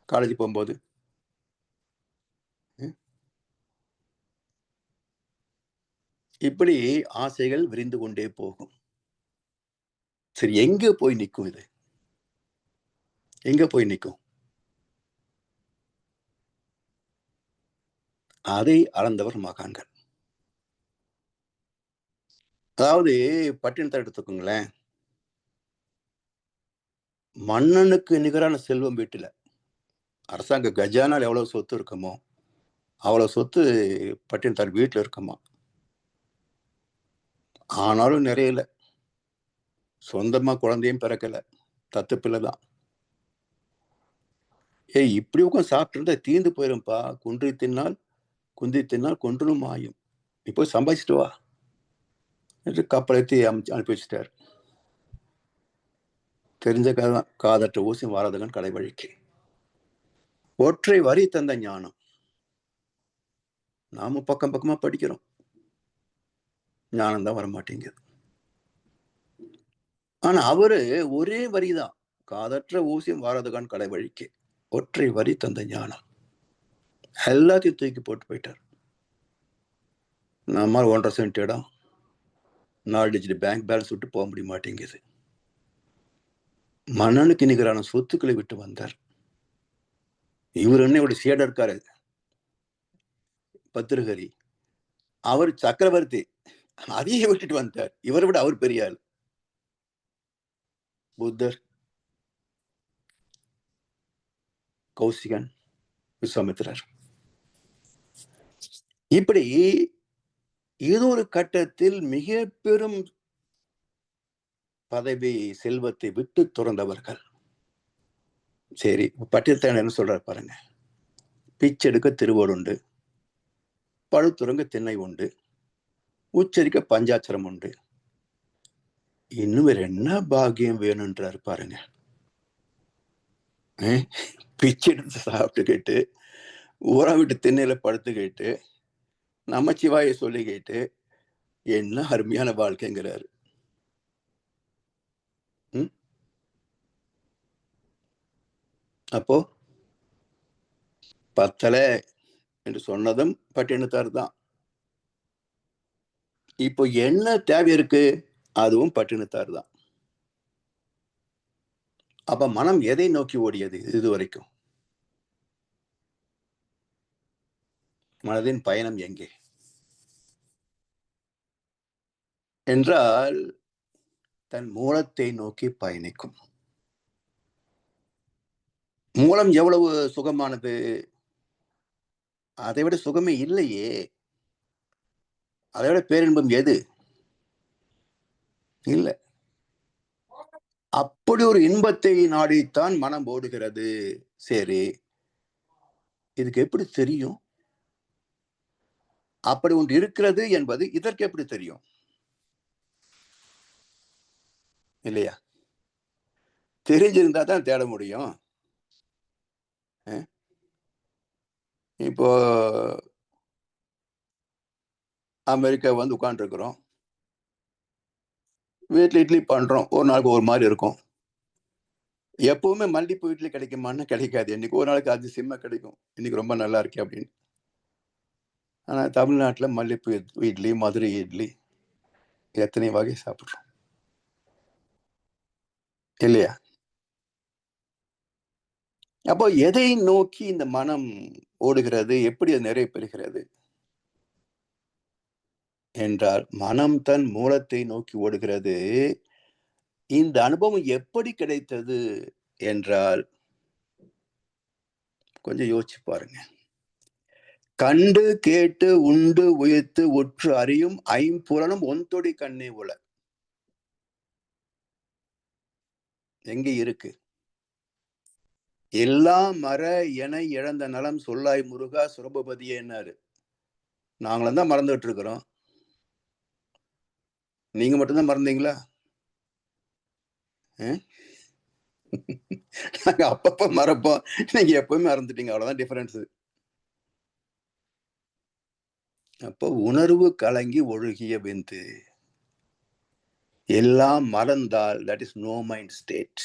B: காலேஜ் போகும்போது இப்படி ஆசைகள் விரிந்து கொண்டே போகும். சரி, எங்க போய் நிற்கும் இது? எங்க போய் நிற்கும்? அதை அளந்தவர் மகான்கள். அதாவது பட்டினத்தை எடுத்துக்கோங்களேன். மன்னனுக்கு நிகரான செல்வம் வீட்டுல, அரசாங்க கஜானால் எவ்வளவு சொத்து இருக்குமோ அவ்வளவு சொத்து பட்டினத்தார் வீட்டுல இருக்குமா. ஆனாலும் நிறையல. சொந்தமா குழந்தையும் பிறக்கல, தத்து பிள்ளைதான். இப்படி உட்காந்து சாப்பிட்டு இருந்தா தீந்து போயிரும்பா. குன்றி தின்னால் குந்தி தின்னால் கொன்றும் ஆயும். நீ போய் சம்பாதிச்சுட்டு வா என்று கப்பலத்தி அனுப்பி வச்சுட்டார். தெரிஞ்ச கதை தான், காதற்ற ஊசி வாரதகன் கடை வழிக்கு. ஒற்றை வரி தந்த ஞானம். நாம பக்கம் பக்கமா படிக்கிறோம், ஞானம் தான் வரமாட்டேங்குது. ஆனா அவரு ஒரே வரிதான், காதற்ற ஊசியும் வாரதுகான் கடை வழிக்கு, ஒற்றை வரி தந்த ஞானம். எல்லாத்தையும் தூக்கி போட்டு போயிட்டார். நம்ம 1.5 சென்ட் இடம், 4 டிஜிட் பேங்க் பேலன்ஸ் விட்டு போக முடிய மாட்டேங்குது. மன்னனுக்கு நிகரான சொத்துக்களை விட்டு வந்தார். இவர் என்ன இப்படி சேட இருக்காரு, பத்திரகரி, அவர் சக்கரவர்த்தி, அதையே விட்டுட்டு வந்தார். இவரை விட அவர் பெரிய ஆள். புத்தர், கௌசிகன், விஸ்வாமித்திரர். இப்படி ஏதோ ஒரு கட்டத்தில் மிக பெரும் பதவி செல்வத்தை விட்டு துறந்தவர்கள். சரி, பட்டியல்தான் என்ன சொல்றாரு பாருங்க. பிச்செடுக்க திருவோடு உண்டு, பழுத்துறங்க திண்ணை உண்டு, உச்சரிக்க பஞ்சாட்சரம் உண்டு, இன்னும் வேற என்ன பாக்கியம் வேணும்ன்றாரு பாருங்க. பிச்சை எடுத்து சாப்பிட்டுக்கிட்டு, ஊரா விட்டு திண்ணையில படுத்துக்கிட்டு, நமச்சிவாய சொல்லிக்கிட்டு, என்ன அருமையான வாழ்க்கைங்கிறாரு. அப்போ பத்தல என்று சொன்னதும் பட்டினத்தார் தான். இப்போ என்ன தேவை இருக்கு, அதுவும் பட்டினத்தார் தான். அப்ப மனம் எதை நோக்கி ஓடியது இதுவரைக்கும்? மனதின் பயணம் எங்கே என்றால், தன் மூலத்தை நோக்கி பயணிக்கும். மூலம் எவ்வளவு சுகமானது, அதை விட சுகமே இல்லையே. அதை விட பேரின்பம் எது இல்லை. அப்படி ஒரு இன்பத்தை நாடித்தான் மனம் ஓடுகிறது. சரி, இதுக்கு எப்படி தெரியும்? அப்படி ஒன்று இருக்கிறது என்பது இதற்கு எப்படி தெரியும்? இல்லையா? தெரிஞ்சிருந்தா தான் தேட முடியும். இப்போ அமெரிக்கா வந்து உட்கார்ந்து இருக்கிறோம், வீட்டுல இட்லி பண்றோம், ஒரு நாளுக்கு ஒரு மாதிரி இருக்கும். எப்பவுமே மல்லிப்பூ இட்லி கிடைக்குமான்னு கிடைக்காது. இன்னைக்கு ஒரு நாளைக்கு அது சிம்ம கிடைக்கும், இன்னைக்கு ரொம்ப நல்லா இருக்கு அப்படின்னு. ஆனா தமிழ்நாட்டுல மல்லிப்பூ இட்லி, மதுரை இட்லி, எத்தனை வகை சாப்பிடுறோம் இல்லையா? அப்போ எதை நோக்கி இந்த மனம் ஓடுகிறது, எப்படி அது நிறைவு பெறுகிறது என்றால், மனம் தன் மூலத்தை நோக்கி ஓடுகிறது. இந்த அனுபவம் எப்படி கிடைத்தது என்றால், கொஞ்சம் யோசிச்சு பாருங்க. கண்டு கேட்டு உண்டு உயிர்த்து உற்று அறியும் ஐம்புலனும் ஒன்தொடி கண்ணே உல. எங்க இருக்கு? எல்லாம் மற என இழந்த நலம் சொல்லாய் முருகா சுரபதியே என்னாரு. நாங்களும் தான் மறந்துட்டு இருக்கிறோம், நீங்க மட்டும்தான் மறந்தீங்களா? நாங்க அப்பப்ப மறப்போம், நீங்க எப்பவுமே மறந்துட்டீங்க, அவ்வளவுதான் டிஃபரன்ஸ். அப்போ உணர்வு கலங்கி ஒழுகிய விந்து எல்லாம் மறந்தால், that is no mind state,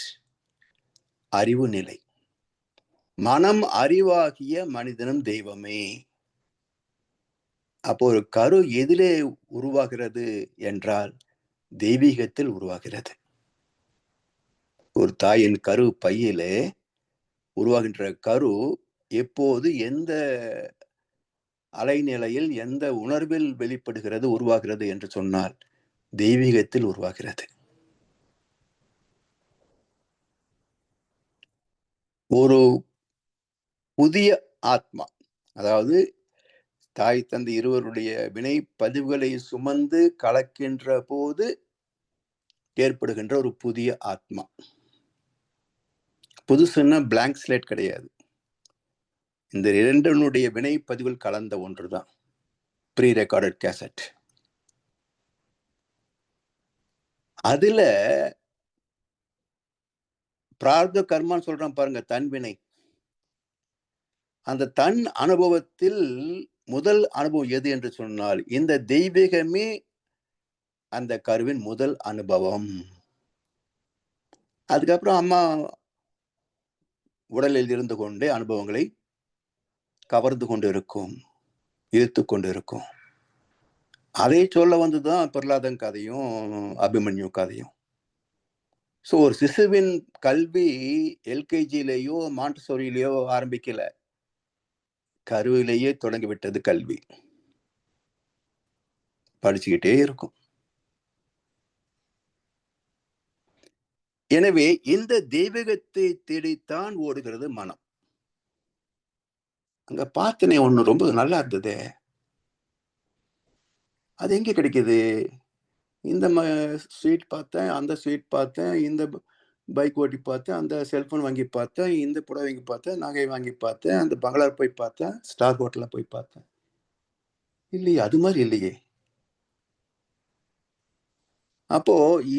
B: அறிவு நிலை. மனம் அறிவாகிய மனிதனும் தெய்வமே. அப்போ ஒரு கரு எதிலே உருவாகிறது என்றால், தெய்வீகத்தில் உருவாகிறது. ஒரு தாயின் கரு பையிலே உருவாகின்ற கரு எப்போது எந்த அலைநிலையில் எந்த உணர்வில் வெளிப்படுகிறது, உருவாகிறது என்று சொன்னால், தெய்வீகத்தில் உருவாகிறது. ஒரு புதிய ஆத்மா, அதாவது தாய் தந்தை இருவருடைய வினை பதிவுகளை சுமந்து கலக்கின்ற போது ஏற்படுகின்ற ஒரு புதிய ஆத்மா. புதுசுன்னா பிளாங்க் ஸ்லேட் கிடையாது. இந்த இரண்டனுடைய வினை பதிவுகள் கலந்த ஒன்றுதான் ப்ரீ ரெக்கார்டட் கேசட். அதுல பிரார்த்த கர்மான்னு சொல்றான் பாருங்க, தன் வினை. அந்த தன் அனுபவத்தில் முதல் அனுபவம் எது என்று சொன்னால், இந்த தெய்வீகமே அந்த கருவின் முதல் அனுபவம். அதுக்கப்புறம் அம்மா உடலில் இருந்து கொண்டே அனுபவங்களை கவர்ந்து கொண்டு இருக்கும், ஈர்த்து கொண்டு இருக்கும். அதை சொல்ல வந்துதான் பிரகலாதன் கதையும் அபிமன்யு கதையும். ஸோ ஒரு சிசுவின் கல்வி எல்கேஜிலேயோ மாண்டசோரியிலேயோ ஆரம்பிக்கல, கருவிலேயே தொடங்கிவிட்டது கல்வி. படிச்சுக்கிட்டே இருக்கும். எனவே இந்த தெய்வீகத்தை தேடித்தான் ஓடுகிறது மனம். அங்க பார்த்தனே ஒண்ணு ரொம்ப நல்லா இருந்தது. அது எங்க கிடைக்குது? இந்த ஸ்வீட் பார்த்தேன், அந்த ஸ்வீட் பார்த்தேன், இந்த பைக் ஓட்டி பார்த்தேன், அந்த செல்போன் வாங்கி பார்த்தேன், இந்த புடவை வாங்கி பார்த்தேன், நகை வாங்கி பார்த்தேன், அந்த பங்களா போய் பார்த்தேன், ஸ்டார் ஹோட்டல்ல போய் பார்த்தேன். இல்லையே, அது மாதிரி இல்லையே. அப்போ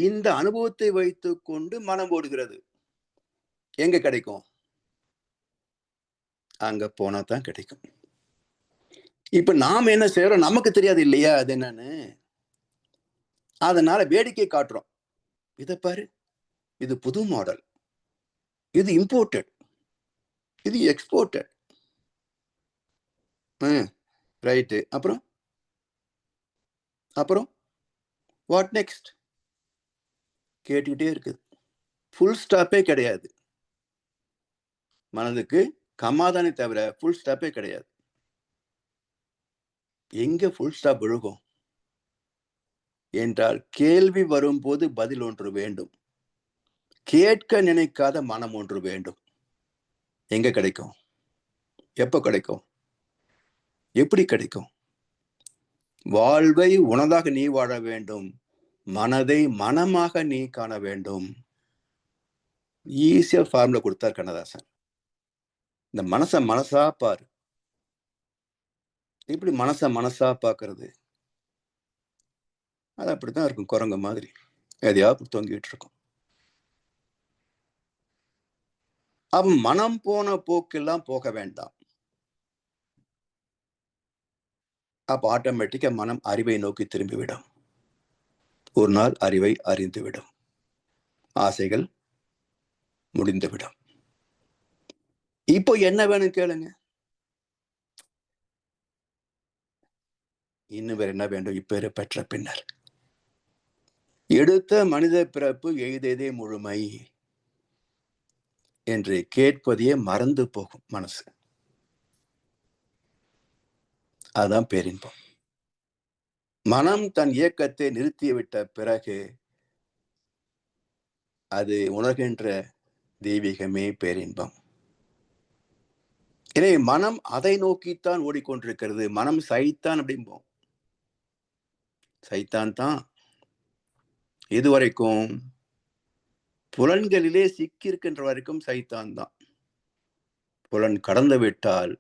B: இந்த அனுபவத்தை வைத்துக் கொண்டு மனம் ஓடுகிறது. எங்க கிடைக்கும்? அங்க போனா தான் கிடைக்கும். இப்ப நாம என்ன செய்யறோம்? நமக்கு தெரியாது இல்லையா அது என்னன்னு. அதனால வேடிக்கை காட்டுறோம். இத பாரு, இது புது மாடல், இது இம்போர்ட்டட், இது எக்ஸ்போர்ட்டட். ரைட்டு. அப்புறம் அப்புறம் வாட் நெக்ஸ்ட்? கேட்டுக்கிட்டே இருக்குது. ஃபுல் ஸ்டாப்பே கிடையாது. மனதுக்கு கம்மாதானே தவிர ஃபுல் ஸ்டாப்பே கிடையாது. எங்க ஃபுல் ஸ்டாப் விழுகும் என்றால், கேள்வி வரும்போது பதில் ஒன்று வேண்டும், கேட்க நினைக்காத மனம் ஒன்று வேண்டும். எங்க கிடைக்கும்? எப்ப கிடைக்கும்? எப்படி கிடைக்கும்? வாழ்வை உனதாக நீ வாழ வேண்டும், மனதை மனமாக நீ காண வேண்டும். ஈஸியா ஃபார்முலா கொடுத்தார் கண்ணதாசன். இந்த மனச மனசா பாரு. எப்படி மனச மனசா பாக்குறது? அது அப்படித்தான் இருக்கும், குரங்கு மாதிரி எதையாவது தொங்கிட்டு இருக்கும். அவன் மனம் போன போக்கெல்லாம் போக வேண்டாம். அப்ப ஆட்டோமேட்டிக்கா மனம் அறிவை நோக்கி திரும்பிவிடும். ஒரு நாள் அறிவை அறிந்துவிடும், ஆசைகள் முடிந்துவிடும். இப்போ என்ன வேணும் கேளுங்க. இன்னும் வேற என்ன வேண்டும்? இப்பேறு பெற்ற பின்னர் எடுத்த மனித பிறப்பு எய்ததே முழுமை என்று கேட்பதையே மறந்து போகும் மனசு. அதுதான் பேரின்பம். மனம் தன் இயக்கத்தை நிறுத்திவிட்ட பிறகு அது உணர்கின்ற தெய்வீகமே பேரின்பம். எனவே மனம் அதை நோக்கித்தான் ஓடிக்கொண்டிருக்கிறது. மனம் சைத்தான் அப்படிம்போம். சைத்தான் தான் இதுவரைக்கும் புலன்களிலே சிக்கி இருக்கின்ற வரைக்கும் சைத்தான் தான். புலன் கடந்து விட்டால்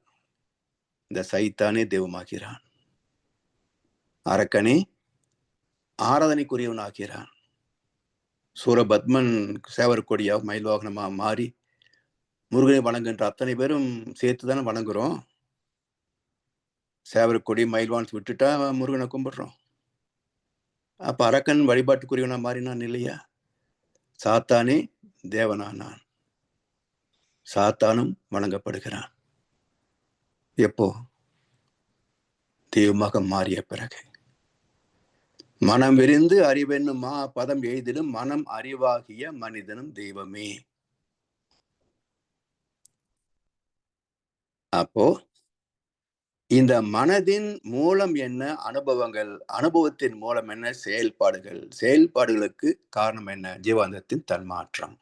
B: இந்த சைத்தானே தெய்வமாகிறான், அரக்கனே ஆராதனைக்குரியவன் ஆகிறான். சூரபத்மன் சேவற்கொடியா மயில் வாகனமா மாறி முருகனை வணங்குகின்ற அத்தனை பேரும் சேர்த்துதானே வணங்குறோம். சேவற்கொடி மயில்வான் விட்டுட்டா முருகனை கும்பிடுறோம். அப்ப அரக்கன் வழிபாட்டுக்குரியவனா மாறினான் இல்லையா? சாத்தானே தேவனானான், சாத்தானும் வணங்கப்படுகிறான். எப்போ? தெய்வமாக மாறிய பிறகு. மனம் விரிந்து அறிவென்னும் பதம் எய்திடும் மனம் அறிவாகிய மனிதனும் தெய்வமே. அப்போ இந்த மனதின் மூலம் என்ன? அனுபவங்கள், அனுபவத்தின் மூலம் என்ன? செயல்பாடுகள், செயல்பாடுகளுக்கு காரணம் என்ன? ஜீவாந்தத்தின் தன்மாற்றம்.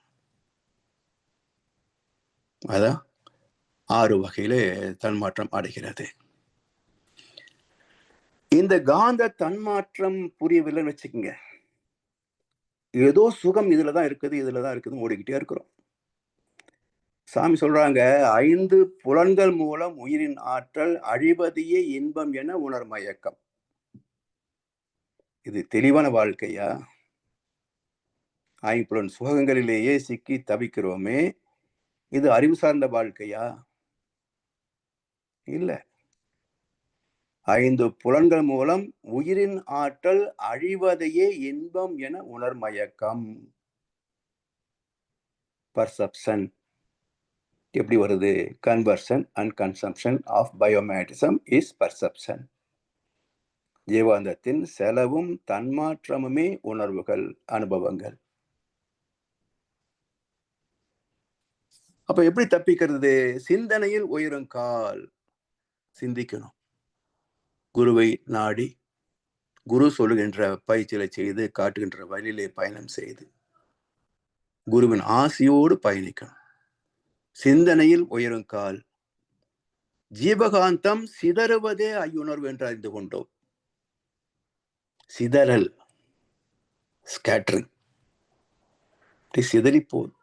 B: அதான் 6 வகையிலே தன்மாற்றம் அடைகிறது. இந்த காந்த தன்மாற்றம் புரியவில்லைன்னு வச்சுக்கோங்க, ஏதோ சுகம் இதுலதான் இருக்குது, இதுலதான் இருக்குதுன்னு ஓடிக்கிட்டே இருக்கிறோம். சாமி சொல்றாங்க, 5 புலன்கள் மூலம் உயிரின் ஆற்றல் அழிவதையே இன்பம் என உணர்மயக்கம். இது தெளிவான வாழ்க்கையா? 5 சுகங்களிலேயே சிக்கி தவிக்கிறோமே, இது அறிவு சார்ந்த வாழ்க்கையா? இல்ல. 5 புலன்கள் மூலம் உயிரின் ஆற்றல் அழிவதையே இன்பம் என உணர்மயக்கம். பர்செப்ஷன் எப்படி வருது? Conversion and consumption of biomagnetism is perception. ஜீவாந்தத்தின் செலவும் தன்மாற்றமுமே உணர்வுகள், அனுபவங்கள். அப்ப எப்படி தப்பிக்கிறது? சிந்தனையில் உயரும் கால். சிந்திக்கணும். குருவை நாடி, குரு சொல்லுகின்ற பயிற்சிகளை செய்து காட்டுகின்ற வழியிலே பயணம் செய்து குருவின் ஆசையோடு பயணிக்கணும். சிந்தனையில் உயரும் கால். ஜீவகாந்தம் சிதறுவதே ஐயுணர்வு என்று அறிந்து கொண்டோம். சிதறல், ஸ்கேட்டரிங், சிதறிப்போது.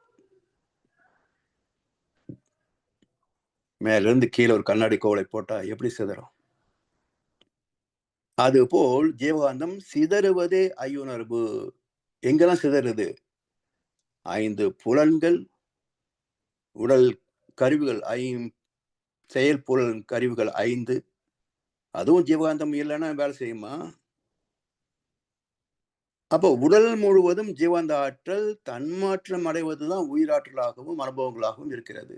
B: மேலிருந்து கீழே ஒரு கண்ணாடி கோவலை போட்டா எப்படி சிதறும்? அதுபோல் ஜீவகாந்தம் சிதறுவதே ஐயுணர்வு. எங்கெல்லாம் சிதறுது? 5 புலன்கள், உடல் கருவிகள், செயல் புலன் கருவிகள் 5. அதுவும் ஜீவகாந்தம் இல்லைன்னா வேலை செய்யுமா? அப்போ உடல் முழுவதும் ஜீவாந்த ஆற்றல் தன்மாற்றம் அடைவதுதான் உயிராற்றலாகவும் அனுபவங்களாகவும் இருக்கிறது.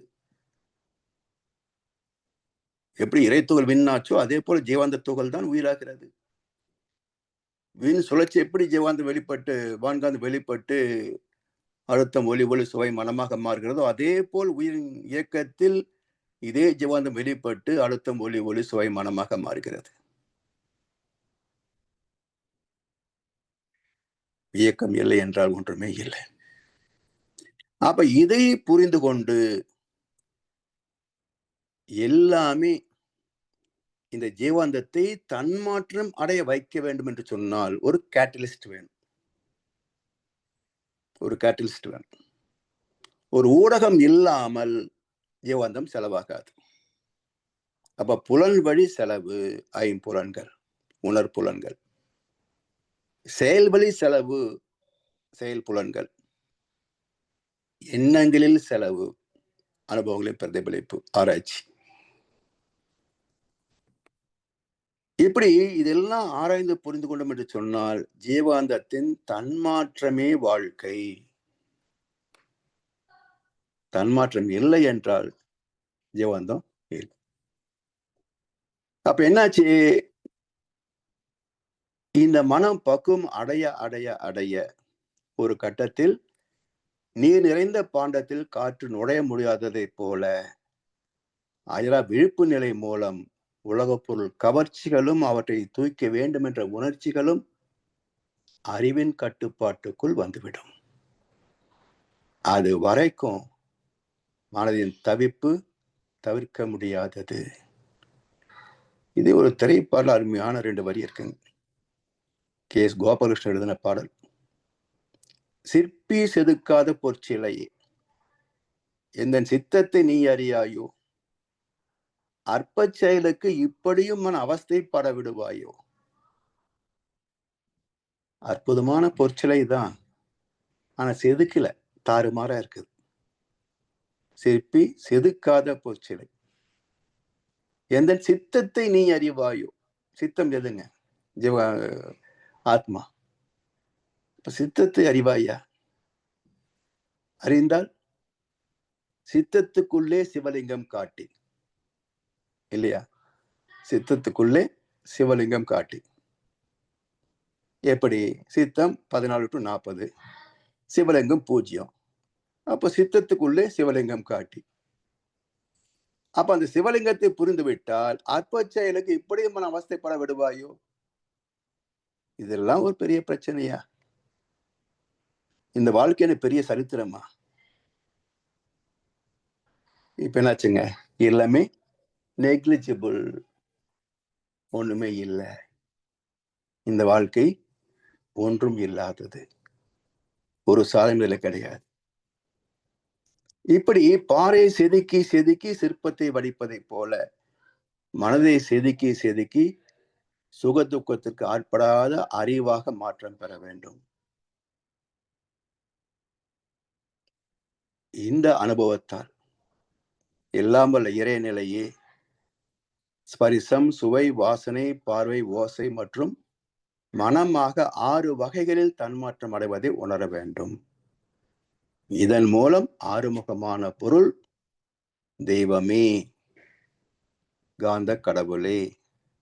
B: எப்படி இறைத்துகள் விண்ணாச்சோ அதே போல ஜீவாந்த துகள் தான் உயிராகிறது. விண் சுழற்சி எப்படி ஜீவாந்தம் வெளிப்பட்டு வான்காந்தம் வெளிப்பட்டு அழுத்தம், ஒலி, ஒளி, சுவை, மனமாக மாறுகிறதோ அதே போல் உயிரின் இயக்கத்தில் இதே ஜீவாந்தம் வெளிப்பட்டு அழுத்தம், ஒலி, ஒளி, சுவை, மனமாக மாறுகிறது. இயக்கம் இல்லை என்றால் ஒன்றுமே இல்லை. அப்ப இதை புரிந்து கொண்டு எல்லாமே இந்த ஜீவாந்தத்தை தன்மாற்றம் அடைய வைக்க வேண்டும் என்று சொன்னால் ஒரு கேட்டலிஸ்ட் வேணும். ஒரு கேட்டலிஸ்ட் வேணும். ஒரு ஊடகம் இல்லாமல் ஜீவாந்தம் செலவாகாது. அப்ப புலன் வழி செலவு 5 புலன்கள், உணர்புலன்கள். செயல் வழி செலவு செயல் புலன்கள். எண்ணங்களில் செலவு அனுபவங்களின் பிரதிபலிப்பு, ஆராய்ச்சி. இப்படி இதெல்லாம் ஆராய்ந்து புரிந்து கொண்டோம் என்று சொன்னால் ஜீவாந்தத்தின் தன்மாற்றமே வாழ்க்கை. தன்மாற்றம் இல்லை என்றால் ஜீவாந்தம் இல்லை. அப்ப என்னாச்சு? இந்த மனம் பக்குவம் அடைய அடைய அடைய ஒரு கட்டத்தில் நீர் நிறைந்த பாண்டத்தில் காற்று நுழைய முடியாததை போல அயரா விழிப்பு நிலை மூலம் உலகப் பொருள் கவர்ச்சிகளும் அவற்றை தூக்க வேண்டும் என்ற உணர்ச்சிகளும் அறிவின் கட்டுப்பாட்டுக்குள் வந்துவிடும். அது வரைக்கும் மனதின் தவிப்பு தவிர்க்க முடியாதது. இது ஒரு திரைப்பாடல், அருமையான 2 வரி இருக்குங்க. கே.எஸ். கோபாலகிருஷ்ணன் எழுதின பாடல். சிற்பி செதுக்காத பொற்சிலையே, எந்த சித்தத்தை நீ அறியாயோ, அற்ப செயலுக்கு இப்படியும் மன அவஸ்தைப்பட விடுவாயோ. அற்புதமான பொற்சிலை தான், ஆனா செதுக்கல, தாறுமாறா இருக்குது. சிற்பி செதுக்காத பொற்சிலை. எந்த சித்தத்தை நீ அறிவாயோ. சித்தம் எதுங்க? ஆத்மா. சித்தத்தை அறிவாயா? அறிந்தால் சித்தத்துக்குள்ளே சிவலிங்கம் காட்டி, இல்லையா? சித்தத்துக்குள்ளே சிவலிங்கம் காட்டி. எப்படி? சித்தம் 14 to 40, சிவலிங்கம் 0. அப்ப சித்தத்துக்குள்ளே சிவலிங்கம் காட்டி. அப்ப அந்த சிவலிங்கத்தை புரிந்து விட்டால் அற்ப செயலுக்கு இப்படி மன அவஸ்தைப்பட விடுவாயோ. இதெல்லாம் ஒரு பெரிய பிரச்சனையா? இந்த வாழ்க்கையில பெரிய சரித்திரமா? இப்ப என்னாச்சுங்க? எல்லாமே நெக்லிஜிபிள், ஒண்ணுமே இல்லை. இந்த வாழ்க்கை ஒன்றும் இல்லாதது, ஒரு சாதனையில கிடையாது. இப்படி பாறை செதுக்கி செதுக்கி சிற்பத்தை வடிப்பதை போல மனதை செதுக்கி செதுக்கி சுக துக்கத்திற்கு ஆட்படாத அறிவாக மாற்றம் பெற வேண்டும். இந்த அனுபவத்தால் எல்லாம் வல்ல இறைநிலையே ஸ்பரிசம், சுவை, வாசனை, பார்வை, ஓசை மற்றும் மனமாக 6 வகைகளில் தன்மாற்றம் அடைவதை உணர வேண்டும். இதன் மூலம் ஆறுமுகமான பொருள் தெய்வமே, காந்த கடவுளே,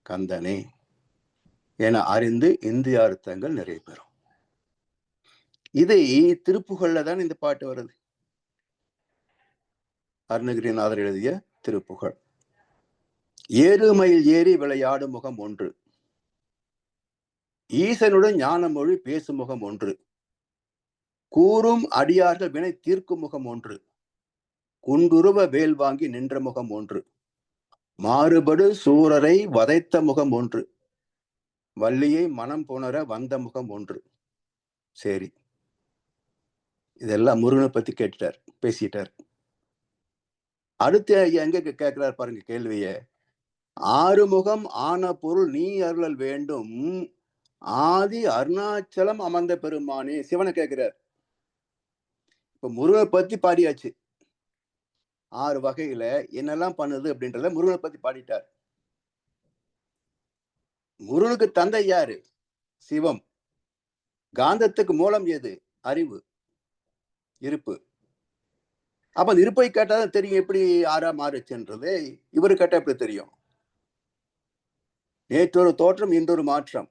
B: கந்தனே என அறிந்து இந்திய அர்த்தங்கள் நிறைவு பெறும். இதை திருப்புகழ்ல தான் இந்த பாட்டு வருது. அருணகிரிநாதர் எழுதிய திருப்புகழ். ஏறுமயில் ஏறி விளையாடும் முகம் ஒன்று, ஈசனுடன் ஞான மொழி பேசும் முகம் ஒன்று, கூறும் அடியார்கள் வினை தீர்க்கும் முகம் ஒன்று, குண்டுருவ வேல் வாங்கி நின்ற முகம் ஒன்று, மாறுபடு சூரரை வதைத்த முகம் ஒன்று, வள்ளியை மனம் புணர வந்த முகம் ஒன்று. சரி, இதெல்லாம் முருகனை பத்தி கேட்டுட்டார், பேசிட்டார். அடுத்து எங்க கேட்கிறார் பாருங்க கேள்விய. ஆறுமுகம் ஆன பொருள் நீ அருளல் வேண்டும், ஆதி அருணாச்சலம் அமர்ந்த பெருமானே. சிவனை கேட்கிறார். இப்ப முருகனை பத்தி பாடியாச்சு. 6 வகையில என்னெல்லாம் பண்ணுது அப்படின்றத முருகனை பத்தி பாடிட்டார். முருகனுக்கு தந்தை யாரு? சிவம். காந்தத்துக்கு மூலம் எது? அறிவு, இருப்பு. அப்ப அந்த இருப்பை கேட்டாதான் தெரியும் எப்படி ஆறா மாறுச்சுன்றது. இவரு கேட்டா எப்படி தெரியும்? நேற்றொரு தோற்றம் இன்றொரு மாற்றம்,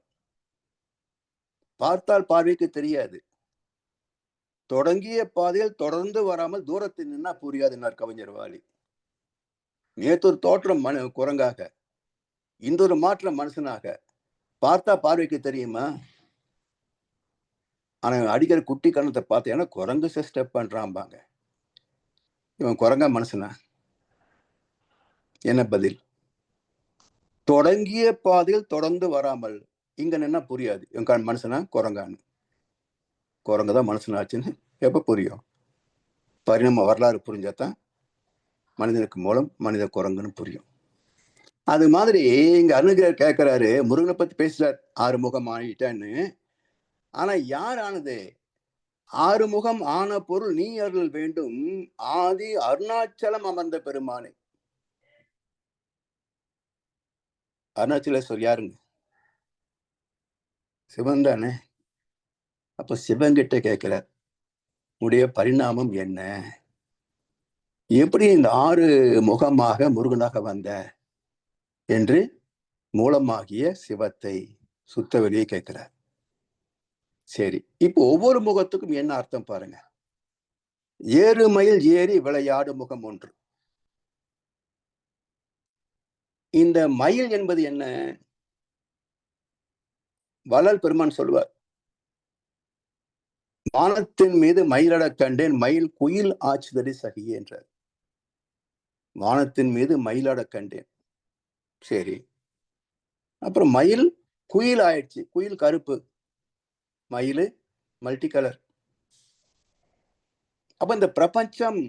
B: பார்த்தால் பார்வைக்கு தெரியாது, தொடங்கிய பாதையில் தொடர்ந்து வராமல் தூரத்தில் நின்னா புரியாதுன்னார் கவிஞர் வாலி. நேற்றொரு தோற்றம் குரங்காக, இன்றொரு மாற்றம் மனுஷனாக, பார்த்தா பார்வைக்கு தெரியுமா? ஆனா அடிக்கிற குட்டி கண்ணத்தை பார்த்தேன்னா குரங்கு ஸ்டெப் பண்றான்பாங்க. இவன் குரங்கா மனுஷனா? என்ன பதில்? தொடங்கிய பாதையில் தொடர்ந்து வராமல் இங்க நின்னா புரியாது இவன் மனுஷனா குரங்கான்னு. குரங்குதான் மனுஷனாச்சுன்னு எப்ப புரியும்? பரிணாம வரலாறு புரிஞ்சாதான் மனிதனுக்கு மூலம் மனித குரங்குன்னு புரியும். அது மாதிரி இங்க அருணகிரியார் கேட்கிறாரு, முருகனை பத்தி பேசுறார், ஆறுமுகம் ஆயிட்டேன்னு. ஆனா யார் ஆனது? ஆறுமுகம் ஆன பொருள் நீ அருள் வேண்டும், ஆதி அருணாச்சலம் அமர்ந்த பெருமானே. அருணாச்சலேஸ்வர் யாருங்க? சிவன் தானே. அப்ப சிவன்கிட்ட கேட்கிறார், உடைய பரிணாமம் என்ன? எப்படி இந்த 6 முகமாக முருகனாக வந்த என்று மூலமாகிய சிவத்தை சுத்த வெளியே கேட்கிறார். சரி, இப்போ ஒவ்வொரு முகத்துக்கும் என்ன அர்த்தம் பாருங்க. ஏறுமயில் ஏறி விளையாடும் முகம் ஒன்று. இந்த மயில் என்பது என்ன? வள்ளல் பெருமான் சொல்லுவார், வானத்தின் மீது மயிலட கண்டேன், மயில் குயில் ஆச்சுதடி சகியே என்றார். வானத்தின் மீது மயிலட கண்டேன். சரி, அப்புறம் மயில் குயில் ஆயிடுச்சு. குயில் கருப்பு, மயில் மல்டி கலர். அப்ப இந்த பிரபஞ்சம்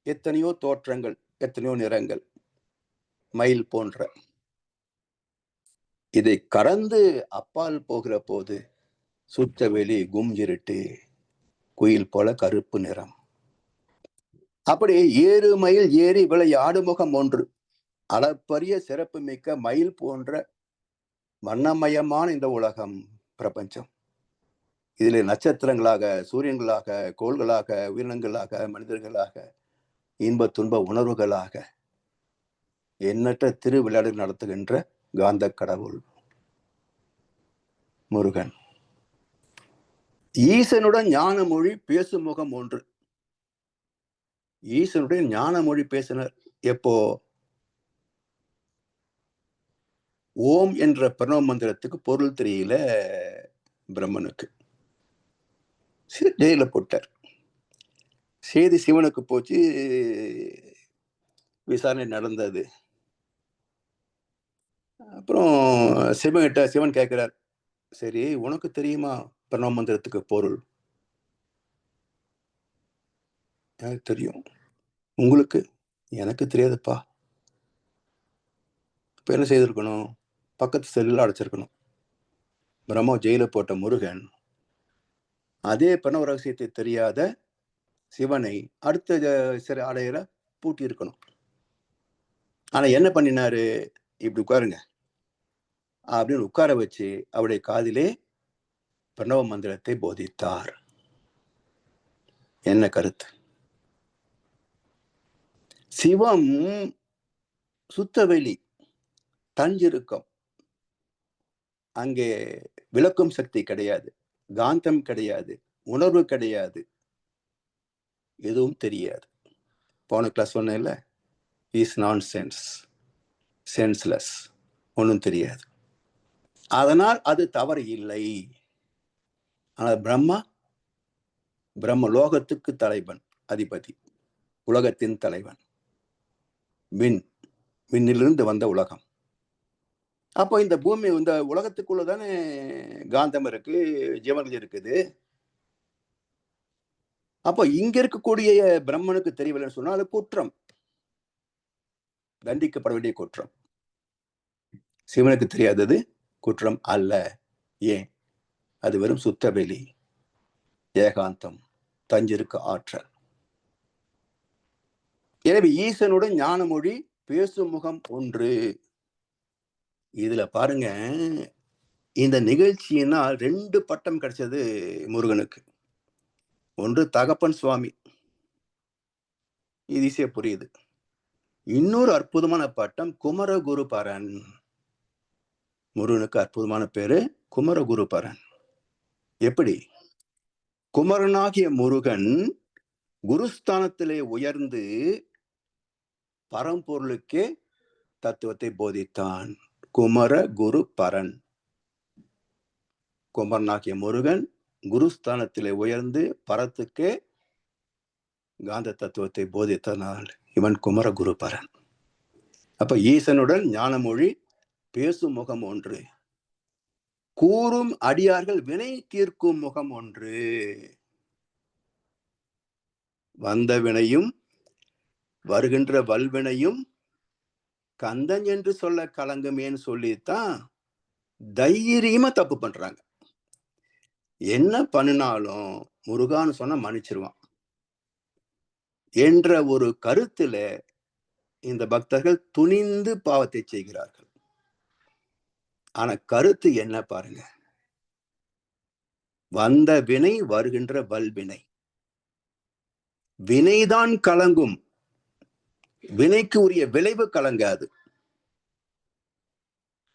B: எத்தனையோ தோற்றங்கள், எத்தனையோ நிறங்கள், மயில் போன்ற. இதை கடந்து அப்பால் போகிற போது சுத்தவெளி, கும் இருட்டு, குயில் போல கருப்பு நிறம். அப்படி ஏறு மயில் ஏறி விளையாடு முகம் ஒன்று, அளப்பரிய சிறப்பு மிக்க மயில் போன்ற வண்ணமயமான இந்த உலகம், பிரபஞ்சம். இதில் நட்சத்திரங்களாக, சூரியன்களாக, கோள்களாக, உயிரினங்களாக, மனிதர்களாக, இன்ப துன்ப உணர்வுகளாக எண்ணற்ற திருவிளையாடு நடத்துகின்ற காந்த கடவுள் முருகன். ஈசனுடன் ஞான மொழி பேசும் முகம் ஒன்று. ஈசனுடைய ஞான மொழி பேசினர் எப்போ? ஓம் என்ற பிரணவ மந்திரத்துக்கு பொருள் தெரியல பிரம்மனுக்கு. ஜெயில போட்டார். செய்தி சிவனுக்கு போச்சு, விசாரணை நடந்தது. அப்புறம் சிவன் கேட்கிறார், சரி உனக்கு தெரியுமா பிரணவ மந்திரத்துக்கு பொருள்? எனக்கு தெரியும். உங்களுக்கு? எனக்கு தெரியாதுப்பா. இப்ப என்ன செய்திருக்கணும்? பக்கத்து செல்லுல அடைச்சிருக்கணும். பிரம்ம ஜெயில போட்ட முருகன் அதே பிரணவ ரகசியத்தை தெரியாத சிவனை அடுத்த சிறை அடையில பூட்டி இருக்கணும். ஆனா என்ன பண்ணினாரு? இப்படி உட்காருங்க அப்படின்னு உட்கார வச்சு அவருடைய காதிலே பிரணவ மந்திரத்தை போதித்தார். என்ன கருத்து? சிவம் சுத்தவெளி, தஞ்சிருக்கம். அங்கே விளக்கும் சக்தி கிடையாது, காந்தம் கிடையாது, உணர்வு கிடையாது, எதுவும் தெரியாது. போன கிளாஸ் சொன்னேன்ல, இஸ் நான் சென்ஸ், சென்ஸ்லெஸ், ஒன்றும் தெரியாது. அதனால் அது தவறு இல்லை. ஆனால் பிரம்ம லோகத்துக்கு தலைவன், அதிபதி, உலகத்தின் தலைவன், விண்ணிலிருந்து வந்த உலகம். அப்போ இந்த பூமி, இந்த உலகத்துக்குள்ளதானே காந்தம் இருக்கு, ஜீவன்கள் இருக்குது. அப்போ இங்க இருக்கக்கூடிய பிரம்மனுக்கு தெரியவில்லைன்னு சொன்னா அது குற்றம், தண்டிக்கப்பட வேண்டிய குற்றம். சிவனுக்கு தெரியாதது குற்றம் அல்ல. ஏன்? அது வெறும் சுத்தவெளி, ஏகாந்தம், தஞ்சிருக்க ஆற்றல். எனவே ஈசனுடன் ஞான மொழி பேசும் முகம் ஒன்று. இதுல பாருங்க, இந்த நிகழ்ச்சியினால் 2 பட்டம் கிடைச்சது முருகனுக்கு. ஒன்று தகப்பன் சுவாமி, இது ஈஸியா புரியுது. இன்னொரு அற்புதமான பட்டம் குமரகுருபரன். முருகனுக்கு அற்புதமான பேரு குமரகுருபரன். எப்படி? குமரனாகிய முருகன் குருஸ்தானத்திலே உயர்ந்து பரம்பொருளுக்கே தத்துவத்தை போதித்தான். குமர குரு பரன். குமரனாகிய முருகன் குருஸ்தானத்திலே உயர்ந்து பரத்துக்கே காந்த தத்துவத்தை போதித்தனால் இவன் குமர குரு பரன். அப்ப ஈசனுடன் ஞானமொழி பேசும் முகம் ஒன்று, கூறும் அடியார்கள் வினை தீர்க்கும் முகம் ஒன்று. வந்த வினையும் வருகின்ற வல்வினையும் கந்தன் என்று சொல்ல கலங்குமேன்னு சொல்லித்தான் தைரியமா தப்பு பண்றாங்க. என்ன பண்ணினாலும் முருகான்னு சொன்னா மன்னிச்சிருவான் என்ற ஒரு கருத்துல இந்த பக்தர்கள் துணிந்து பாவத்தை செய்கிறார்கள். ஆனா கருத்து என்ன பாருங்க, வந்த வினை வருகின்ற வல்வினை, வினைதான் கலங்கும், வினைக்கு உரிய விளைவு கலங்காது.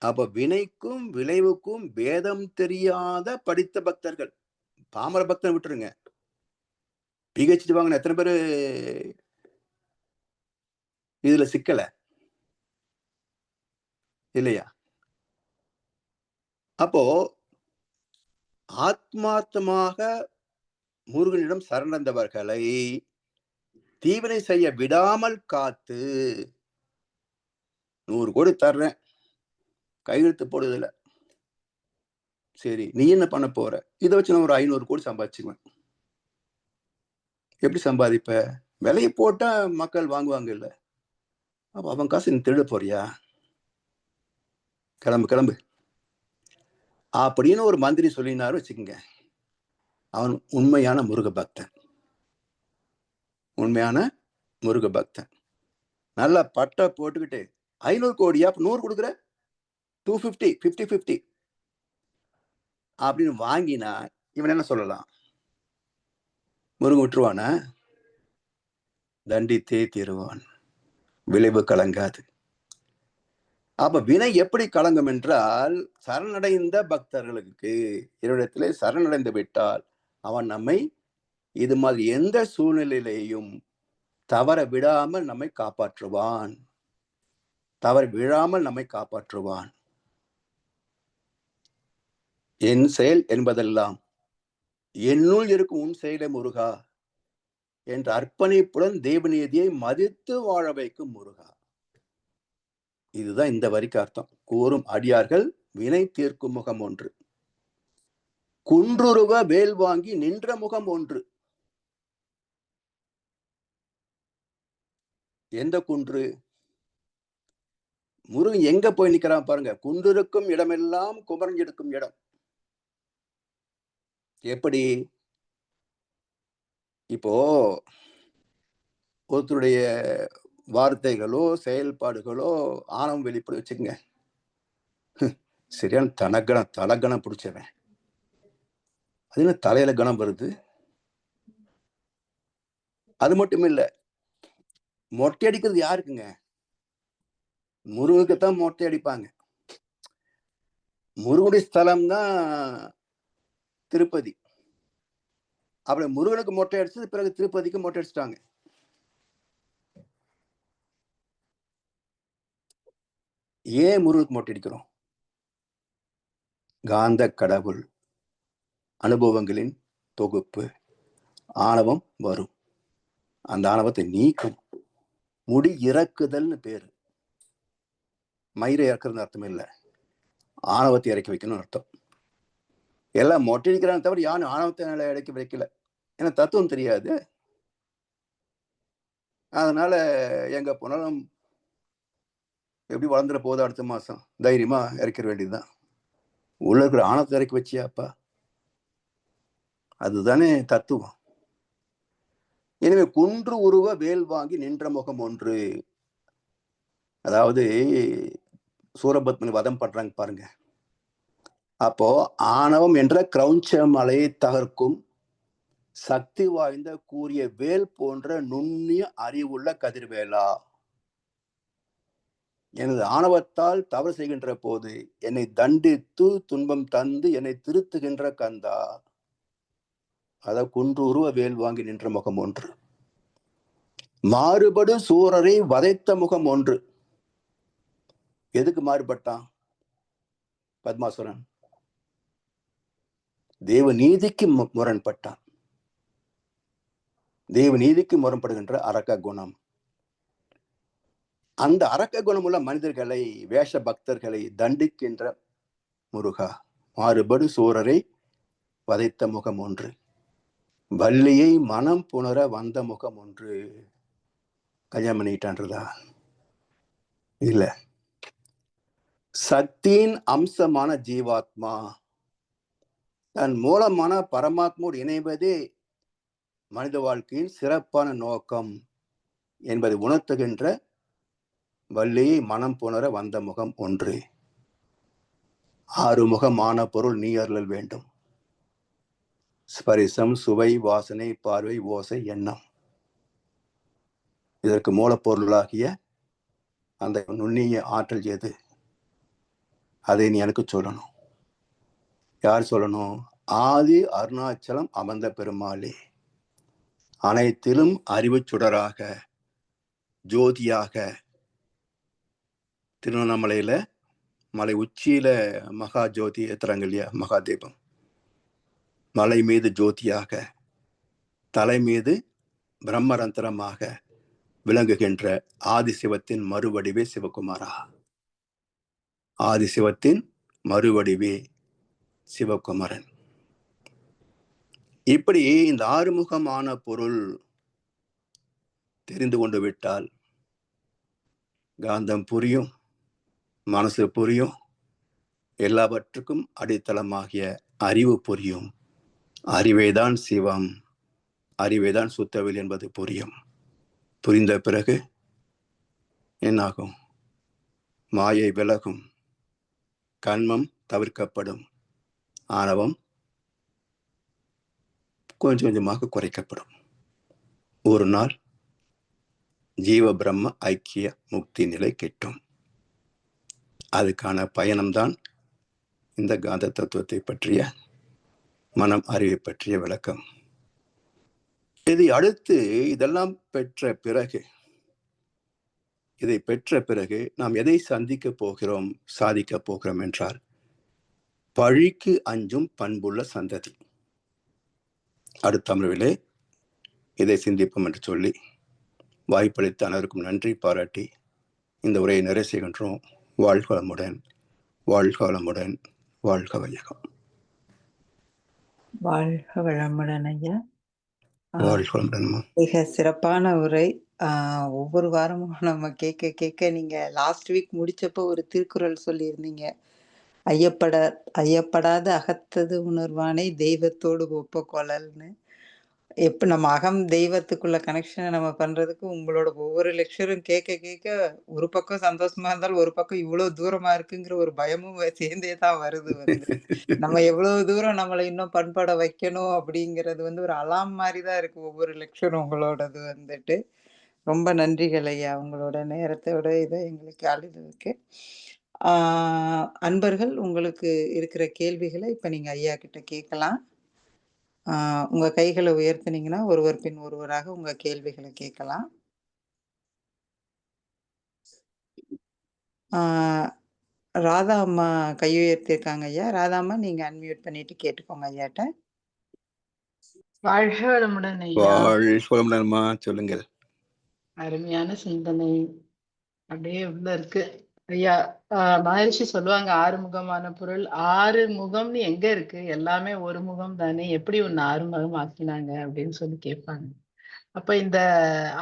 B: அப்ப வினைக்கும் விளைவுக்கும் பேதம் தெரியாத படித்த பக்தர்கள், பாமர பக்தன் விட்டுருங்க, பிஹெச்டி வாங்கின எத்தனை பேரு இதுல சிக்கல இல்லையா? அப்போ ஆத்மார்த்தமாக முருகனிடம் சரணடைந்தவர்களை தீவினை செய்ய விடாமல் காத்து 100 கோடி தர்றேன், கையெழுத்து போடுதில்ல, சரி நீ என்ன பண்ண போற, இதை வச்சு நான் ஒரு 500 கோடி சம்பாதிச்சுக்குவேன். எப்படி சம்பாதிப்ப? விலையை போட்டா மக்கள் வாங்குவாங்க இல்ல, அப்ப அவன் காசு நீ திருட போறியா? கிளம்பு கிளம்பு அப்படின்னு ஒரு மந்திரி சொல்லினாரு வச்சுக்கோங்க, அவன் உண்மையான முருக பக்தன். உண்மையான முருக பக்தன் நல்லா பட்டை போட்டுக்கிட்டு 500 கோடியா, 100 கொடுக்குற, 250, 50-50 அப்படின்னு வாங்கினா இவன் என்ன சொல்லலாம்? முருகன் விட்டுருவானா? தண்டித்தே தீருவான், விளைவு கலங்காது. அப்ப வினை எப்படி கலங்கும் என்றால், சரணடைந்த பக்தர்களுக்கு இறைவனிடத்திலே சரணடைந்து விட்டால் அவன் நம்மை இது மாதிரி எந்த சூழ்நிலையிலேயும் தவற விடாமல் நம்மை காப்பாற்றுவான், தவற விழாமல் நம்மை காப்பாற்றுவான். என் செயல் என்பதெல்லாம் என்னுள் இருக்கும் உன் செயலை முருகா என்ற அர்ப்பணிப்புடன் தெய்வநீதியை மதித்து வாழ வைக்கும் முருகா. இதுதான் இந்த வரிக்கு அர்த்தம். கூறும் அடியார்கள் வினை தீர்க்கும் முகம் ஒன்று, குன்றுருவ வேல் வாங்கி நின்ற முகம் ஒன்று. எந்த குன்று? முருகன் எங்க போய் நிக்கிறான் பாருங்க, குன்றிருக்கும் இடமெல்லாம் குமரன் எடுக்கும் இடம். எப்படி? இப்போ ஒருத்தருடைய வார்த்தைகளோ செயல்பாடுகளோ ஆணவம் வெளிப்பட வச்சுக்கங்க, சரியான தலகணம் பிடிச்சவன், அது என்ன தலையில கணம் வருது? அது மட்டும் இல்ல, மொட்டை அடிக்கிறது யாருக்குங்க? முருகனுக்குத்தான் மொட்டை அடிப்பாங்க. முருகனுடைய ஸ்தலம் தான் திருப்பதி. அப்படி முருகனுக்கு மொட்டை அடிச்சது பிறகு திருப்பதிக்கு மொட்டை அடிச்சிட்டாங்க. ஏன் முருகனுக்கு மொட்டை அடிக்கிறோம்? காந்த கடவுள் அனுபவங்களின் தொகுப்பு. ஆணவம் வரும், அந்த ஆணவத்தை நீக்கும். முடி இறக்குதல்னு பேரு. மயிரை இறக்குறது அர்த்தம் இல்ல, ஆணவத்தை இறக்கி வைக்கணும்னு அர்த்தம். எல்லாம் மொட்டை அடிக்கிறாங்க தவிர யாரும் ஆணவத்தை இறக்கி வைக்கல. ஏன்னா தத்துவம் தெரியாது. அதனால எங்க போனாலும் எப்படி வளர்ந்துட போகுது அடுத்த மாசம், தைரியமா இறக்கிற வேண்டியதுதான். உள்ள இருக்கிற ஆணவத்தை இறக்கி வச்சியாப்பா, அதுதானே தத்துவம். எனவே குன்று உருவ வேல் வாங்கி நின்ற முகம் ஒன்று. அதாவது சூரபத்மனை வதம் பண்றாங்க பாருங்க. அப்போ ஆணவம் என்ற கிரௌஞ்ச மலையை தகர்க்கும் சக்தி வாய்ந்த கூறிய வேல் போன்ற நுண்ணிய அறிவுள்ள கதிர்வேலா, எனது ஆணவத்தால் தவறு செய்கின்ற போது என்னை தண்டித்து துன்பம் தந்து என்னை திருத்துகின்ற கந்தா. அத குன்று உருவ வேல் வாங்கி நின்ற முகம் ஒன்று. மாறுபடு சூரரை வதைத்த முகம் ஒன்று. எதுக்கு மாறுபட்டான் பத்மாசுரன்? தேவ நீதிக்கு முரண்பட்டான். தேவ நீதிக்கு முரண்படுகின்ற அரக்க குணம். அந்த அரக்க குணமுள்ள மனிதர்களை, வேஷ பக்தர்களை தண்டிக்கின்ற முருகா. மாறுபடு சூரரை வதைத்த முகம் ஒன்று. வள்ளியை மனம் புணர வந்த முகம் ஒன்று. கல்யாணம் பண்ணிட்டான்றதா? இல்ல, சக்தியின் அம்சமான ஜீவாத்மா தன் மூலமான பரமாத்மோடு இணைவதே மனித வாழ்க்கையின் சிறப்பான நோக்கம் என்பதை உணர்த்துகின்ற வள்ளியை மனம் புணர வந்த முகம் ஒன்று. ஆறுமுகமான பொருள் நீ அருளல் வேண்டும். ஸ்பரிசம், சுவை, வாசனை, பார்வை, ஓசை, எண்ணம். இதற்கு மூலப்பொருளாகிய அந்த நுண்ணிய ஆற்றல் எது? அதை நீ எனக்கு சொல்லணும். யார் சொல்லணும்? ஆதி அருணாச்சலம் அமர்ந்த பெருமாளே, அனைத்திலும் அறிவு சுடராக ஜோதியாக. திருவண்ணாமலையில மலை உச்சியில மகா ஜோதி ஏத்துறாங்க இல்லையா, மகாதீபம். மலை மீது ஜோதியாக, தலை மீது பிரம்மரந்திரமாக விளங்குகின்ற ஆதிசிவத்தின் மறுவடிவே சிவகுமாரா. ஆதிசிவத்தின் மறுவடிவே சிவகுமரன். இப்படி இந்த ஆறுமுகமான பொருள் தெரிந்து கொண்டு விட்டால் காந்தம் புரியும், மனசு புரியும், எல்லாவற்றுக்கும் அடித்தளமாகிய அறிவு புரியும். அறிவேதான் சிவம், அறிவேதான் சுத்தவில் என்பது புரியும். புரிந்த பிறகு என்னாகும்? மாயை விலகும், கண்மம் தவிர்க்கப்படும், ஆணவம் கொஞ்சம் கொஞ்சமாக குறைக்கப்படும். ஒரு நாள் ஜீவ பிரம்ம ஐக்கிய முக்தி நிலை கிட்டும். அதுக்கான பயணம்தான் இந்த காந்த தத்துவத்தை பற்றிய, மனம் அறிவை பற்றிய விளக்கம். இதை அடுத்து இதெல்லாம் இதை பெற்ற பிறகு நாம் எதை சந்திக்க போகிறோம், சாதிக்க போகிறோம் என்றால், பழிக்கு அஞ்சும் பண்புள்ள சந்ததி. அடுத்த அமர்விலே இதை சிந்திப்போம் என்று சொல்லி வாய்ப்பளித்த அனைவருக்கும் நன்றி பாராட்டி இந்த உரையை நிறைவு செய்கின்றோம். வாழ்க வளமுடன், வாழ்க வளமுடன், வாழ்க வையகம்.
A: வாழ்க வளமுடன் ஐயா.
B: வாழ்க வளமுடன்.
A: மிக சிறப்பான உரை. ஒவ்வொரு வாரமும் நம்ம கேட்க கேட்க, நீங்க லாஸ்ட் வீக் முடிச்சப்போ ஒரு திருக்குறள் சொல்லியிருந்தீங்க. ஐயப்படாத அகத்தது உணர்வானை தெய்வத்தோடு ஒப்ப கொள்ளல்னு. எப்ப நம்ம அகம் தெய்வத்துக்குள்ள கனெக்ஷன நம்ம பண்றதுக்கு உங்களோட ஒவ்வொரு லெக்சரும் கேட்க கேட்க ஒரு பக்கம் சந்தோஷமா இருந்தாலும், ஒரு பக்கம் இவ்ளோ தூரமா இருக்குங்கிற ஒரு பயமும் சேர்ந்தே தான் வருது வந்து. நம்ம எவ்வளவு தூரம் நம்மள இன்னும் பண்பட வைக்கணும் அப்படிங்கிறது வந்து ஒரு அலார்ம் மாரி தான் இருக்கு ஒவ்வொரு லெக்சரும் உங்களோடது வந்துட்டு. ரொம்ப நன்றிகள் ஐயா. உங்களோட நேரத்தோட இத எங்களுக்கு அளித்ததுக்கு. ஆ அன்பர்கள் உங்களுக்கு இருக்கிற கேள்விகள இப்ப நீங்க ஐயா கிட்ட கேட்கலாம். உங்க கைகள உயர்த்துனீங்கன்னா, ஒருவர் பின் ஒருவராக உங்க கேள்விகள கேட்கலாம். ஆ ராதா அம்மா கை உயர்த்தியிருக்காங்க ஐயா. ராதா அம்மா நீங்க அன்மியூட் பண்ணிட்டு கேட்டுக்கோங்க ஐயாட்ட.
C: வாழ்க வளமுடன் ஐயா.
B: வாழ்க சொல்லுங்கள்.
C: அருமையான சிந்தனை அப்படியே உள்ள இருக்கு. ஐயா, மகரிஷி சொல்லுவாங்க 6 முகமான பொருள். 6 முகம்னு எங்க இருக்கு? எல்லாமே ஒரு முகம் தானே. எப்படி உன்ன 6 முகம் ஆக்கினாங்க? அப்படின்னு சொல்லி கேட்பாங்க. அப்ப இந்த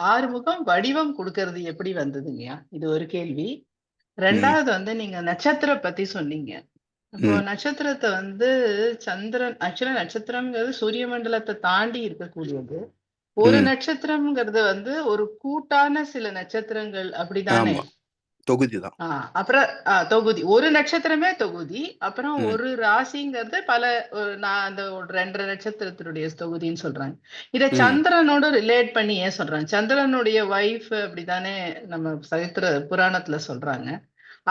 C: 6 முகம் வடிவம் குடுக்கறது எப்படி வந்ததுங்கய்யா? இது ஒரு கேள்வி.
B: ம்,
C: 2வது வந்து நீங்க நட்சத்திரம் பத்தி சொன்னீங்க. அப்போ
B: ம்,
C: நட்சத்திரத்த வந்து சந்திரன் ஆக்சுவலா நட்சத்திரம்ங்கிறது சூரிய மண்டலத்த தாண்டி இருக்கக்கூடியது. ஒரு
B: ம்.
C: நட்சத்திரம்ங்கிறது வந்து ஒரு கூட்டான சில நட்சத்திரங்கள் அப்படிதானே?
B: ஆமா. தொகுதி தான்.
C: ஆ அப்புறம் தொகுதி. ஒரு நட்சத்திரமே தொகுதி. அப்புறம்
B: ம்,
C: ஒரு ராசிங்கிறது பல நான் அந்த 2 1/2 நட்சத்திரத்தினுடைய தொகுதின்னு சொல்றாங்க. இத
B: ம்.
C: சந்திரனோட ரிலேட் பண்ணி ஏன் சொல்றாங்க? சந்திரனுடைய வைஃப் அப்படித்தானே நம்ம சரித்திர புராணத்துல சொல்றாங்க.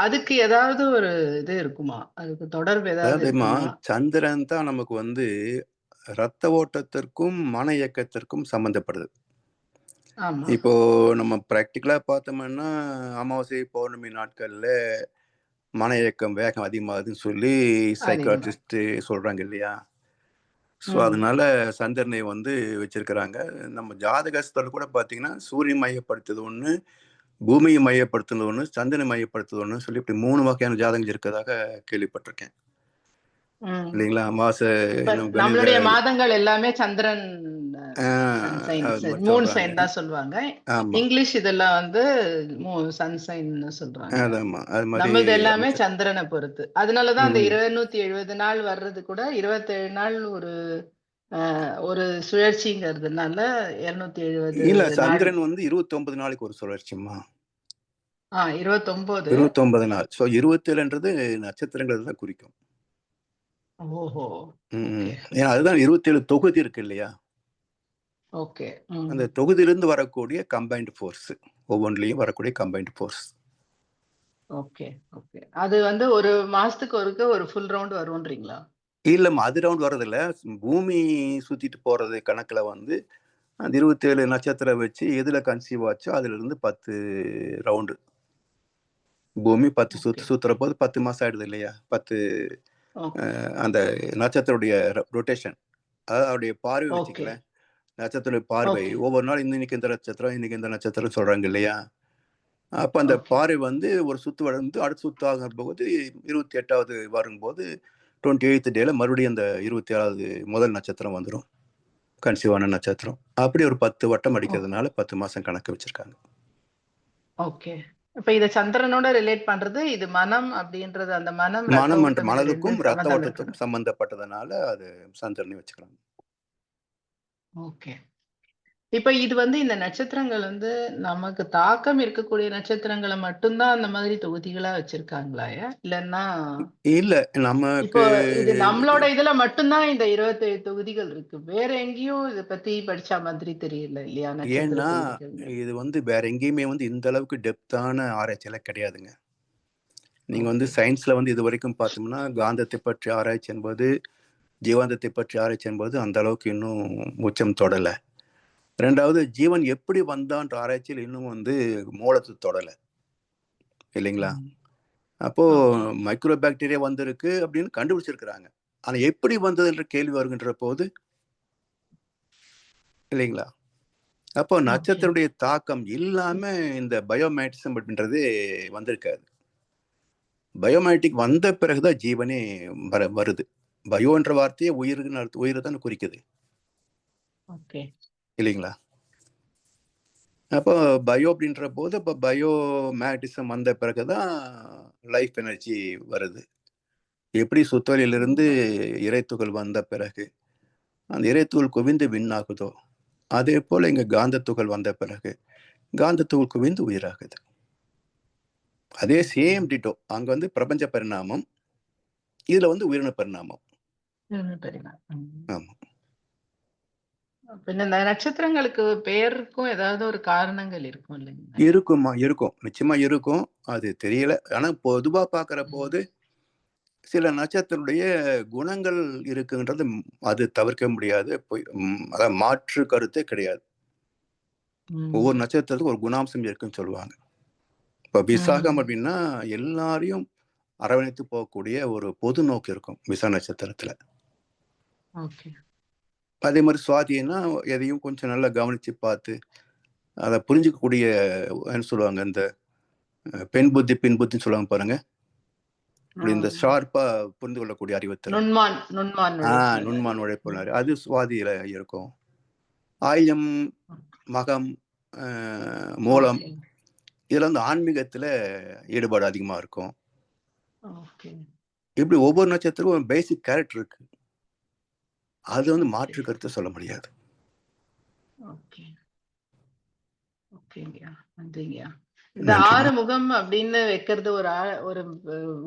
C: அதுக்கு ஏதாவது ஒரு இது இருக்குமா? அதுக்கு தொடர்பு ஏதாவது
B: அதாவதுமா
C: இருக்குமா?
B: சந்திரன் தான் நமக்கு வந்து ரத்த ஓட்டத்திற்கும், மன இயக்கத்திற்கும் சம்மந்தப்படுது.
C: ஆமா.
B: இப்போ நம்ம பிராக்டிகலா பார்த்தோம்னா, அமாவாசை, பௌர்ணமி நாட்கள்ல மன இயக்கம் வேகம் அதிகமாகுதுன்னு சொல்லி
C: அதிகமா.
B: சைக்காட்ரிஸ்ட் சொல்றாங்க இல்லையா? ஸோ,
C: ம்.
B: அதனால சந்திரனை வந்து வச்சிருக்கிறாங்க. நம்ம ஜாதகஸ்தல கூட பார்த்தீங்கன்னா, சூரியன் மையப்படுத்துது ஒண்ணு, பூமியை மையப்படுத்துனது ஒண்ணு, சந்திரனை மையப்படுத்துது ஒண்ணு சொல்லி இப்படி 3 வகையான ஜாதகங்கள் இருக்கதாக கேள்விப்பட்டிருக்கேன்.
C: ம்.
B: இல்லைங்களா? அமாவாசை
C: இப்ப
B: இன்னும் கணித
C: நம்மளுடைய மாதங்கள் எல்லாமே சந்திரன்
B: ஆ
C: சன் சைன்
B: அது மாரி
C: மூன்
B: சொல்றாங்க.
C: சைன் தான் சொல்லுவாங்க.
B: ஆமா.
C: இங்கிலீஷ் இதெல்லாம் வந்து சன் சைன்னு சொல்றாங்க.
B: அதாம்மா. அது மாரி
C: நம்மளது எல்லாமே
B: அமைச்சர்.
C: சந்திரனை பொறுத்து. அதனால தான் அந்த
B: ம்.
C: 270 நாள் வர்றது கூட 27 நாள் ஒரு சுழற்சிங்கிறதுனால 270
B: இல்ல
C: நாள்.
B: சந்திரன் வந்து 29 நாளைக்கு ஒரு சுழற்சிம்மா.
C: 29.
B: 29 நாள். ஸோ 27ன்றது நட்சத்திரங்கள் தான் குறிக்கும்.
C: ஓஹோ!
B: ம்.
C: ஓகே.
B: ஏன்னா அதுதான் 27 தொகுதி இருக்கு இல்லையா?
C: ஓகே. ம்.
B: அந்த தொகுதியிலிருந்து வரக்கூடிய கம்பைன்ட் ஃபோர்ஸ். ஒவ்வொன்லயும் வரக்கூடிய கம்பைன்ட் ஃபோர்ஸ்.
C: Okay, okay. அது வந்து ஒரு மாசத்துக்கு ஒருக்க ஒரு ஃபுல் ரவுண்ட் வரும்ன்றீங்களா?
B: இல்லம்மா அது ரவுண்ட் வர்றதில்ல. பூமி சுத்திட்டு போறது கணக்குல வந்து அந்த 27 நட்சத்திரம் வச்சு எதுல கன்சீவ் ஆச்சோ அதிலிருந்து 10 ரவுண்டு. பூமி 10
C: ஓகே.
B: சுத்துறபோது 10 மாசம் ஆயிடுது இல்லையா? 10
C: ஓகே.
B: அந்த நட்சத்திரத்துடைய ரொட்டேஷன். அதாவது அதோடைய பார்வை
C: ஓகே.
B: வச்சுக்கங்களேன். நட்சத்திரத்துடைய பார்வை.
C: ஓகே.
B: ஒவ்வொரு நாள் இன்னைக்கு இந்த நட்சத்திரம், இன்னைக்கு இந்த நட்சத்திரம் சொல்றாங்க இல்லையா? அப்ப அந்த
C: ஓகே.
B: பார்வை வந்து ஒரு சுத்து வளர்ந்து அடுத்த சுத்து ஆகும்போது 28வது வரும்போது 28த் டேல மறுபடியும் அந்த 27வது முதல் நட்சத்திரம் வந்துரும். கன்சீவ் ஆன நட்சத்திரம். அப்படி ஒரு 10 வட்டம்
C: ஓ
B: அடிக்கிறதுனால 10 மாசம் கணக்கு வச்சிருக்காங்க.
C: ஓகே. இப்ப இத சந்திரனோட ரிலேட் பண்றது, இது மனம் அப்படின்றது அந்த மனம், ரத்த
B: மனம் என்ற
C: ஓட்டம் இது 2
B: மனதுக்கும் ரத்த
C: சம்மந்தம்
B: ஓட்டத்துக்கும்
C: இருக்கிறது.
B: சம்பந்தப்பட்டதுனால அது சந்திரனை வச்சுக்கலாம்.
C: ஓகே. இப்ப இது வந்து இந்த நட்சத்திரங்கள் வந்து நமக்கு தாக்கம் இருக்கக்கூடிய நட்சத்திரங்கள மட்டும் தான் அந்த மாதிரி தொகுதிகளா வச்சிருக்காங்களாயா? இல்லன்னா
B: இல்ல
C: இப்போ
B: நமக்கு
C: இது நம்மளோட இதுல மட்டும் தான் இந்த 27 தொகுதிகள் இருக்கு. வேற எங்கேயும் இத பத்தி படிச்ச மாதிரி தெரியல இல்லையா? நட்சத்திர
B: ஏன்னா,
C: தொகுதிகள்ங்கிறது.
B: இது வந்து வேற எங்கேயுமே வந்து இந்த அளவுக்கு டெப்த்தான ஆராய்ச்சிலாம் கிடையாதுங்க. நீங்க வந்து
C: ஓகே.
B: சயின்ஸ்ல வந்து இதுவரைக்கும் பார்த்தோம்னா, காந்தத்தை பற்றி ஆராய்ச்சி என்பது, ஜீவாந்தத்தை பற்றி ஆராய்ச்சி என்பது அந்த அளவுக்கு இன்னும் உச்சம் தொடல. 2வது ஜீவன் எப்படி வந்தான்ற ஆராய்ச்சியில இன்னும் வந்து மூலத்த தொடல. இல்லைங்களா?
C: ம்.
B: அப்போ
C: ஓகே.
B: மைக்ரோ பாக்டீரியா வந்திருக்கு அப்படின்னு கண்டுபிடிச்சிருக்கிறாங்க. ஆனா எப்படி வந்தது என்ற கேள்வி வருகின்ற போது, இல்லைங்களா? அப்போ
C: ஓகே.
B: நட்சத்திரனுடைய தாக்கம் இல்லாம இந்த பயோமேட்டிசம் அப்படின்றது வந்திருக்காது. பயோமேட்டிக் வந்த பிறகு தான் ஜீவனே வருது. பயோன்ற வார்த்தையே உயிருன்னு உயிர தானே குறிக்குது.
C: ஓகே.
B: இல்லைங்களா? அப்போ பயோ அப்படின்ற போது, அப்ப பயோமேட்டிசம் வந்த பிறகு தான் லைஃப் எனர்ஜி வருது. எப்படி சுத்தவெளியிலிருந்து இறைத்துகள் வந்த பிறகு, அந்த இறைத்துகள் குவிந்து விண்ணாகுதோ, அதே போல இங்க காந்த துகள் வந்த பிறகு காந்த துகள் குவிந்து உயிராகுது. அதே சேம் டிட்டோ. அங்க வந்து பிரபஞ்ச பரிணாமம், இதுல வந்து உயிரின பரிணாமம். ஆமா.
C: பின்ன இந்த நட்சத்திரங்களுக்கு பெயருக்கும் ஏதாவது ஒரு காரணங்கள் இருக்கும் இல்லைங்களா?
B: இருக்கும். நிச்சயமா இருக்கும். அது தெரியல. ஆனா பொதுவா பார்க்கிற போது சில நட்சத்திரத்துடைய குணங்கள் இருக்குன்றது அது தவிர்க்க முடியாது. அதாவது மாற்று கருத்தே கிடையாது. ஒவ்வொரு நட்சத்திரத்துக்கும் ஒரு குணாம்சம் இருக்குன்னு சொல்லுவாங்க. இப்ப விசாகம் அப்படின்னா எல்லாரையும் அரவணைத்து போகக்கூடிய ஒரு பொது நோக்கு இருக்கும் விசா நட்சத்திரத்துல. அதே மாதிரி சுவாதினா எதையும் கொஞ்சம் நல்லா கவனிச்சு பார்த்து அதை புரிஞ்சுக்கக்கூடிய என்ன சொல்லுவாங்க, இந்த பெண் புத்தி பின் புத்தின்னு சொல்லுவாங்க பாருங்க. இப்படி இந்த ஷார்ப்பா புரிந்து கொள்ளக்கூடிய அறிவுத்திறன், நுண்மான் உழைப்புனாரு, அது சுவாதியில இருக்கும். ஆயில்யம், மகம், மூலம், இதுல வந்து ஆன்மீகத்துல ஈடுபாடு அதிகமா இருக்கும். இப்படி ஒவ்வொரு நட்சத்திரமும் ஒரு பேசிக் கேரக்டர் இருக்கு. அது வந்து மாற்று கருத்தை சொல்ல முடியாது.
C: இந்த 6 முகம் அப்படின்னு வைக்கிறது ஒரு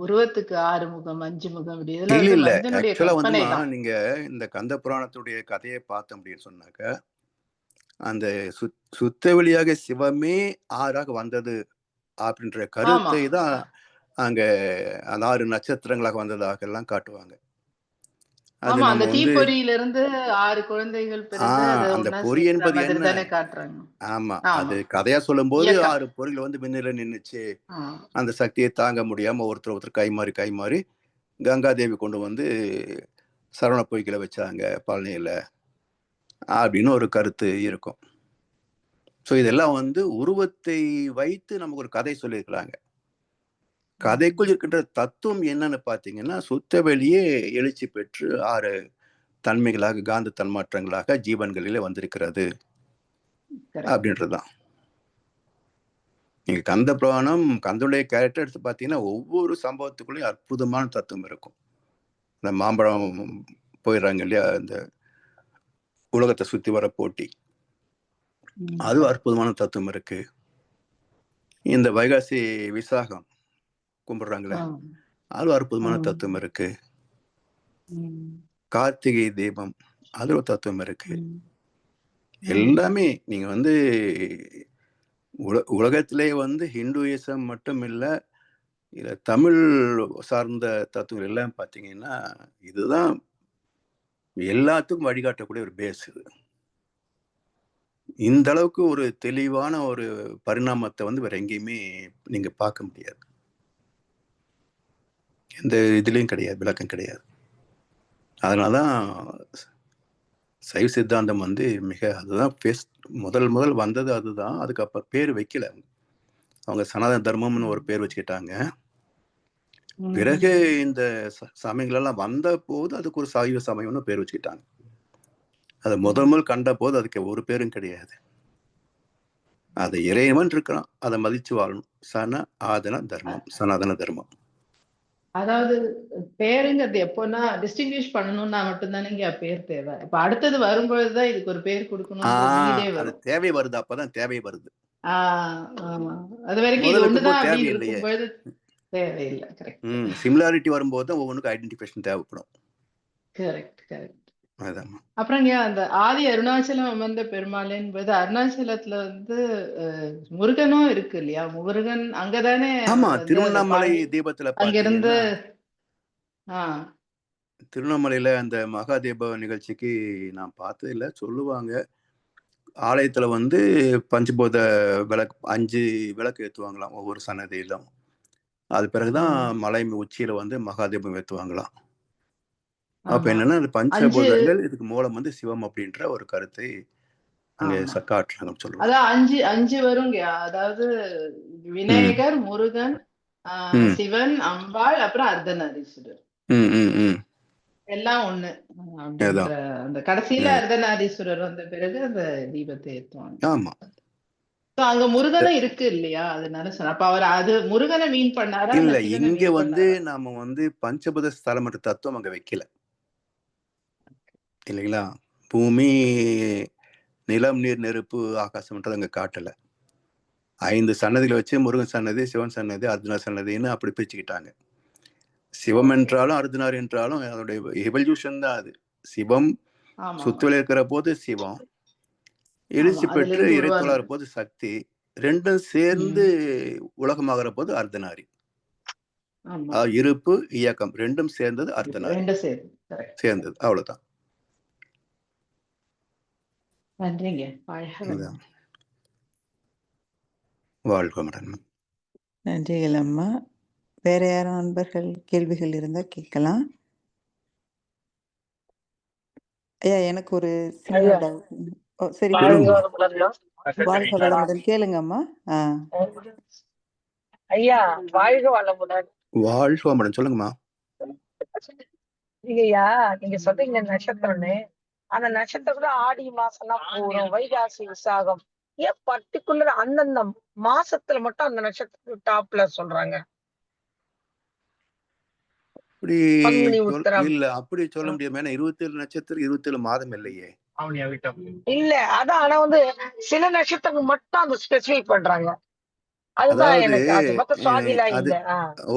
C: உருவத்துக்கு 6 முகம் 5 முகம்
B: இல்ல. ஆக்சுவலா வந்து நீங்க இந்த கந்த புராணத்துடைய கதையை பார்த்தோம் அப்படின்னு சொன்னாக்க, அந்த சுத்த வெளியாக சிவமே 6ஆக வந்தது அப்படின்ற கருத்தை தான் அங்க அந்த 6 நட்சத்திரங்களாக வந்ததாக எல்லாம் காட்டுவாங்க. அது நம்ம வந்து
C: 6 குழந்தைகள்
B: அந்த பொறி என்பது என்ன? ஆமா, அது கதையா சொல்லும் போது 6 பொறிகள் வந்து மின்னில நின்னுச்சு. அந்த சக்தியை தாங்க முடியாம ஒருத்தர் கை மாறி கங்காதேவி கொண்டு வந்து சரவண பொய்களை வச்சாங்க பழனியில அப்படின்னு ஒரு கருத்து இருக்கும். ஸோ இதெல்லாம் வந்து உருவத்தை வைத்து நமக்கு ஒரு கதை சொல்லியிருக்கிறாங்க. கதைக்குள் இருக்கின்ற தத்துவம் என்னன்னு பார்த்தீங்கன்னா, சுத்த வெளியே எழுச்சி பெற்று 6 தன்மைகளாக காந்த தன்மாற்றங்களாக ஜீவன்களிலே வந்திருக்கிறது அப்படின்றதுதான். நீங்க கந்த புராணம், கந்தனுடைய கேரக்டர் எடுத்து பார்த்தீங்கன்னா ஒவ்வொரு சம்பவத்துக்குள்ளேயும் அற்புதமான தத்துவம் இருக்கும். இந்த மாம்பழம் போயிடுறாங்க இல்லையா, இந்த உலகத்தை சுத்தி வர போட்டி, அது அற்புதமான தத்துவம் இருக்கு. இந்த வைகாசி விசாகம் கும்பிடுறாங்களே, அது அற்புதமான தத்துவம் இருக்கு. கார்த்திகை தீபம், அது ஒரு தத்துவம் இருக்கு. எல்லாமே நீங்க வந்து உலகத்திலே வந்து ஹிந்துயிசம் மட்டும் இல்லை, இதில் தமிழ் சார்ந்த தத்துவம் எல்லாம் பார்த்தீங்கன்னா இதுதான் எல்லாத்துக்கும் வழிகாட்டக்கூடிய ஒரு பேஸ். இது இந்த அளவுக்கு ஒரு தெளிவான ஒரு பரிணாமத்தை வந்து வேற எங்கேயுமே நீங்க பார்க்க முடியாது. எந்த இதுலயும் கிடையாது, விளக்கம் கிடையாது. அதனாலதான் சைவ சித்தாந்தம் வந்து அதுதான் முதல் வந்தது அதுதான். அதுக்கப்புறம் பேர் வைக்கல அவங்க, சனாதன தர்மம்னு ஒரு பேர் வச்சுக்கிட்டாங்க. பிறகு இந்த சமயங்கள் எல்லாம் வந்த போது அதுக்கு ஒரு சைவ சமயம்னு பேர் வச்சுக்கிட்டாங்க. அதை முதல் கண்ட போது அதுக்கு ஒரு பேரும் கிடையாது. அதை இறைவன் இருக்கிறான், அதை மதிச்சு வாழணும். சனாதன தர்மம்.
C: அதாவது பேருங்கிறது எப்போன்னா டிஸ்டிங்விஷ் பண்ணணும்னா மட்டும்தானே இங்க பேர் தேவை. இப்ப அடுத்தது வரும்பொழுதுதான் இதுக்கு ஒரு பேர் கொடுக்கணும்.
B: தேவை வருது, அப்பதான் தேவை வருது.
C: அது வரைக்கும் இது ஒண்ணுதான் அப்படின்னு இருக்கும்பொழுது தேவையில்லை.
B: சிமிலாரிட்டி வரும்போது தான் ஒவ்வொன்றுக்கும் ஐடென்டிஃபிகேஷன் தேவைப்படும்.
C: கரெக்ட். அப்புறம் அந்த ஆதி அருணாச்சலம் அமர்ந்த பெருமாள் என்பது அருணாச்சலத்துல வந்து முருகனும் இருக்கு இல்லையா? முருகன் அங்கதானே.
B: ஆமா, திருவண்ணாமலை தீபத்துல
C: அங்கிருந்து
B: திருவண்ணாமலையில அந்த மகாதீப நிகழ்ச்சிக்கு நான் பார்த்தது இல்லை, சொல்லுவாங்க. ஆலயத்துல வந்து பஞ்சபூத விளக்கு 5 விளக்கு ஏற்றுவாங்களாம் ஒவ்வொரு சன்னதியிலும். அது பிறகுதான் மலை உச்சியில வந்து மகாதீபம் ஏற்றுவாங்களாம். அப்ப என்னன்னா பஞ்சபூதங்கள் இதுக்கு மூலம் வந்து சிவம் அப்படின்ற ஒரு கருத்தை அங்க காட்டுறாங்கன்னு சொல்லுவாங்க.
C: அதான் 5 வருங்க. அதாவது விநாயகர், முருகன், சிவன், அம்பாள், அப்புறம் அர்த்தநாரீஸ்வரர் எல்லாம் ஒண்ணு. அந்த கடைசியில அர்த்தநாரீஸ்வரர் வந்த பிறகு அந்த தீபத்தை ஏற்றுவாங்க.
B: ஆமா,
C: அங்க முருகனும் இருக்கு இல்லையா? அதனால அப்ப அவர் அது முருகனை மீன் பண்ணாரா?
B: இல்ல, இங்க வந்து நாம வந்து பஞ்சபூத ஸ்தலம் என்ற தத்துவம் அங்க வைக்கல இல்லைங்களா? பூமி, நிலம், நீர், நெருப்பு, ஆகாசம்ன்றது அங்க காட்டல. 5 சன்னதிகளை வச்சு முருகன் சன்னதி, சிவன் சன்னதி, அர்ஜுனா சன்னதின்னு அப்படி பிரிச்சுக்கிட்டாங்க. சிவம் என்றாலும் அர்ஜுனார் என்றாலும் அதோடைய எவல்யூஷன் தான் அது. சிவம் சுத்துவல இருக்கிற போது சிவம், எழுச்சி பெற்று இறைத்தொழாற போது சக்தி, ரெண்டும் சேர்ந்து உலகமாகிற போது அர்த்தநாரி. இருப்பு இயக்கம் ரெண்டும் சேர்ந்தது அர்த்தநாரி சேர்ந்தது. அவ்வளவுதான்.
C: நன்றிங்க.
B: வாழ்க வளமுடன்.
A: நன்றிகள் அம்மா. வேற யாரும் அன்பர்கள் கேள்விகள் இருந்தா கேட்கலாம். ஐயா, எனக்கு ஒரு சின்ன டவுட். சரி, வாழ்க வளமுடன். கேளுங்க அம்மா.
D: ஐயா, வாழ்க வளமுடன்.
B: வாழ்க வளமுடன். சொல்லுங்கம்மா.
D: ஐயா, நீங்க சொல்றீங்க நட்சத்திரம்னு, அந்த நட்சத்திரம் கூட ஆடி மாசம்னா பூரம், வைகாசி, விசாகம், ஏன் பர்டிகுலர் அந்தந்த மாசத்துல மட்டும் அந்த நட்சத்திரம் டாப்ல சொல்றாங்க?
B: இல்ல, அப்படி சொல்ல முடியாது. 27 நட்சத்திரம் 27 மாதம் இல்லையே.
D: இல்ல, அதான். ஆனா வந்து சில நட்சத்திரம் மட்டும் அந்த ஸ்பெசிஃபை பண்றாங்க.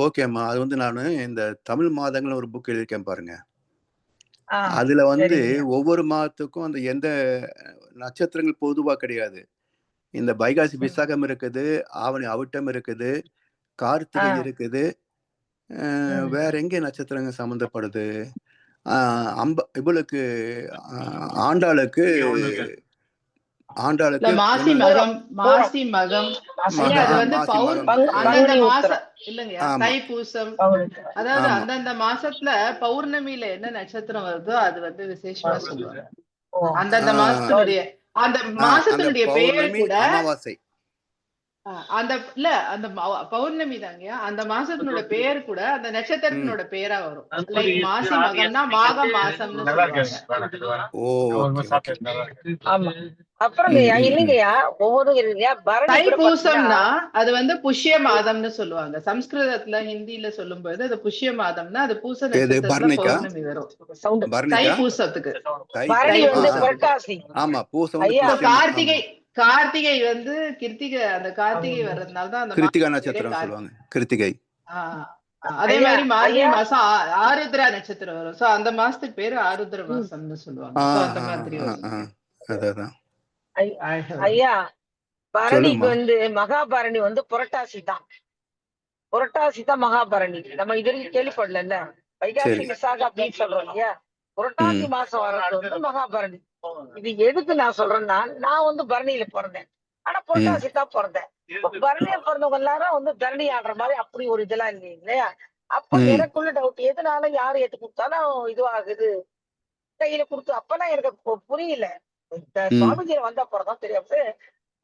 B: ஓகேம்மா, அது வந்து நானு இந்த தமிழ் மாதங்கள் ஒரு புக் எழுதியிருக்கேன் பாருங்க. அதுல வந்து ஒவ்வொரு மாதத்துக்கும் அந்த எந்த நட்சத்திரங்கள் பொதுவா கிடையாது. இந்த வைகாசி விசாகம் இருக்குது, ஆவணி அவிட்டம் இருக்குது, கார்த்திகை இருக்குது, வேற எங்க நட்சத்திரங்கள் சம்பந்தப்படுது? இவளுக்கு ஆண்டாளுக்கு
C: மாசி மகம், மாசி மகம், அது வந்து அந்தந்த மாசம் இல்லைங்க, தைப்பூசம், அதாவது அந்தந்த மாசத்துல பௌர்ணமியில என்ன நட்சத்திரம் வருதோ அது வந்து விசேஷமா சொல்லுவாங்க. அந்தந்த மாசத்தினுடைய அந்த மாசத்தினுடைய பெயர் கூட
B: அமாவாசை,
C: அந்த இல்ல அந்த பௌர்ணமி தாங்க, அந்த மாசத்தினோட பெயர் கூட அந்த நட்சத்திரத்தினோட பெயரா வரும். லைக் மாசி மகம்னா மாக மாசம்னு சொல்லுவாங்க.
D: அப்புறம் இல்லைங்கய்யா, ஒவ்வொரு
C: தைப்பூசம்னா அது வந்து புஷ்ய மாதம்னு சொல்லுவாங்க. சம்ஸ்கிருதத்துல, ஹிந்தியில சொல்லும்போது அது புஷ்ய மாதம்னா அது பூச நட்சத்திரத்துல பௌர்ணமி வரும். தைப்பூசத்துக்கு கார்த்திகை வந்து கிருத்திகை, அந்த கார்த்திகை வர்றதுனால தான் அந்த
B: கிருத்திகா நட்சத்திரம் சொல்லுவாங்க. கிருத்திகை.
C: அதே மாதிரி மார்கழி மாசம் ஆருத்ரா நட்சத்திரம் வரும். சோ அந்த மாசத்துக்கு பேரு ஆருத்ர மாசம்னு சொல்லுவாங்க. அந்த மாதிரி
B: அதான்.
D: ஐயா, பரணிக்கு வந்து மகாபரணி வந்து புரட்டாசி தான். புரட்டாசி தான் மகாபரணி. நம்ம இது வரைக்கும் கேள்விப்படல. வைகாசி விசாக அப்படின்னு சொல்றோம் இல்லையா? புரட்டாசி மாசம் வர்றது வந்து மகாபரணி. இது எதுக்கு நான் சொல்றேன்னா, நான் வந்து பரணியில பிறந்தேன், ஆனா புரட்டாசி தான் பிறந்தேன். பரணியில பிறந்தவங்க எல்லாரும் வந்து தரணி ஆடுற மாதிரி அப்படி ஒரு இதெல்லாம் இல்லையா? அப்ப எனக்குள்ள டவுட், எதனால யாரு ஏத்து கொடுத்தாலும் இதுவாகுது கையில கொடுத்து, அப்பெல்லாம் எனக்கு புரியல. சுவாமிஜியில வந்த அப்புறம் தெரியாது.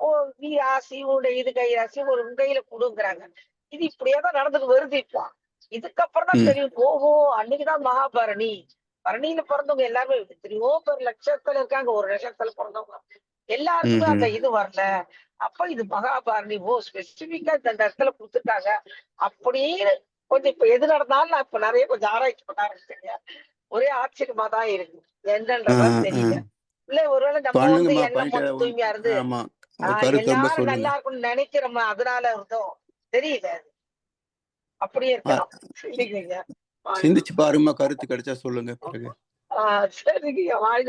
D: ஓ, நீ ராசி உன்னுடைய இது கை ராசி ஒரு கையில கொடுங்கிறாங்க. இது இப்படியேதான் நடந்துட்டு வருது. இப்போ இதுக்கப்புறம் தான் தெரியும், ஓஹோ அன்னைக்குதான் மகாபரணி. பரணியில பிறந்தவங்க எல்லாருமே எத்தனையோ பேர் லட்சத்துல இருக்காங்க, ஒரு லட்சத்துல பிறந்தவங்க எல்லாருக்குமே அந்த இது வரல. அப்ப இது மகாபரணி, ஓ ஸ்பெசிபிக்கா இந்த இடத்துல கொடுத்துட்டாங்க அப்படின்னு கொஞ்சம் இப்ப எது நடந்தாலும் நான் இப்ப நிறைய கொஞ்சம் ஆராய்ச்சி பண்ண ஆரம்பிச்சேங்க. ஒரே ஆச்சரியமா தான் இருக்கு, என்னன்றதான் தெரியல. இல்ல ஒருவேளை நம்ம வந்து எண்ணம் மட்டும் தூய்மையா இருந்து எல்லாரும் நல்லா இருக்கும்னு நினைக்கிறோம், அதனால இருந்தோம் தெரியல. அப்படியே இருக்கலாம்.
B: சிந்திச்சு பாருமா, கருத்து கிடைச்சா சொல்லுங்க.
D: சரிங்க, வாழ்க.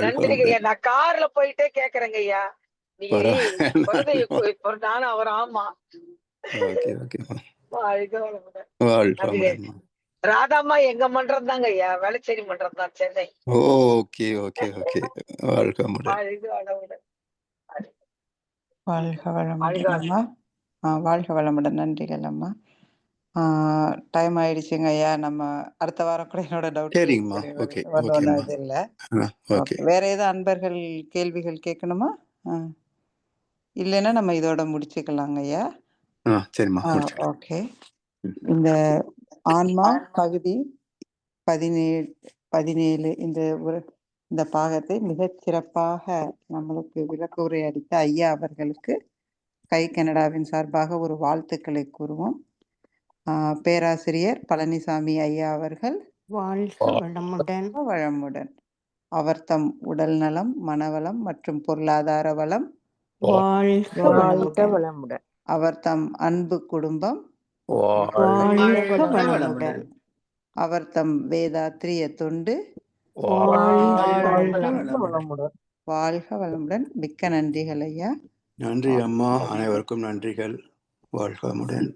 D: நன்றிங்க. நான் கார்ல போயிட்டே கேக்குறேங்க ஐயா, நீங்க நானும் அவர். ஆமா, ராதாமா எங்க மன்றம் தாங்க ஐயா, வேளச்சேரி மன்றம் தான், சென்னை.
B: ஓகே. வாழ்க வளமுடன்.
A: வாழ்க வளமுடன். வாழ்க வளமுடன். நன்றிகள் அம்மா. டைம் ஆயிடுச்சுங்க ஐயா. நம்ம அடுத்த வாரம் கூட என்னோட டவுட் வருவது இல்ல. வேற ஏதோ அன்பர்கள் கேள்விகள் கேட்கணுமா? இல்லைன்னா நம்ம இதோட முடிச்சுக்கலாங்க ஐயா. ஓகே. இந்த ஆன்மா பகுதி 17 இந்த பாகத்தை மிகச் சிறப்பாக நம்மளுக்கு விளக்குரை அளித்த ஐயா அவர்களுக்கு கை கனடாவின் சார்பாக ஒரு வாழ்த்துக்களை கூறுவோம். பேராசிரியர் பழனிசாமி ஐயா அவர்கள்
E: வாழ்க வளமுடன்.
A: வளமுடன். அவர் தம் உடல் நலம், மனவளம் மற்றும் பொருளாதார வளம்,
E: வாழ்க
F: வாழ்க
E: வளமுடன்.
F: வளமுடன்.
A: அவர் தம் அன்பு குடும்பம்,
E: வாழ்க வளமுடன்.
A: அவர் தம் வேதாத்திரிய தொண்டு,
E: வாழ்க
F: வளமுடன்.
A: வாழ்க வளமுடன். மிக்க நன்றிகள் ஐயா.
B: நன்றி அம்மா, அனைவருக்கும் நன்றிகள். வாழ்க வளமுடன்.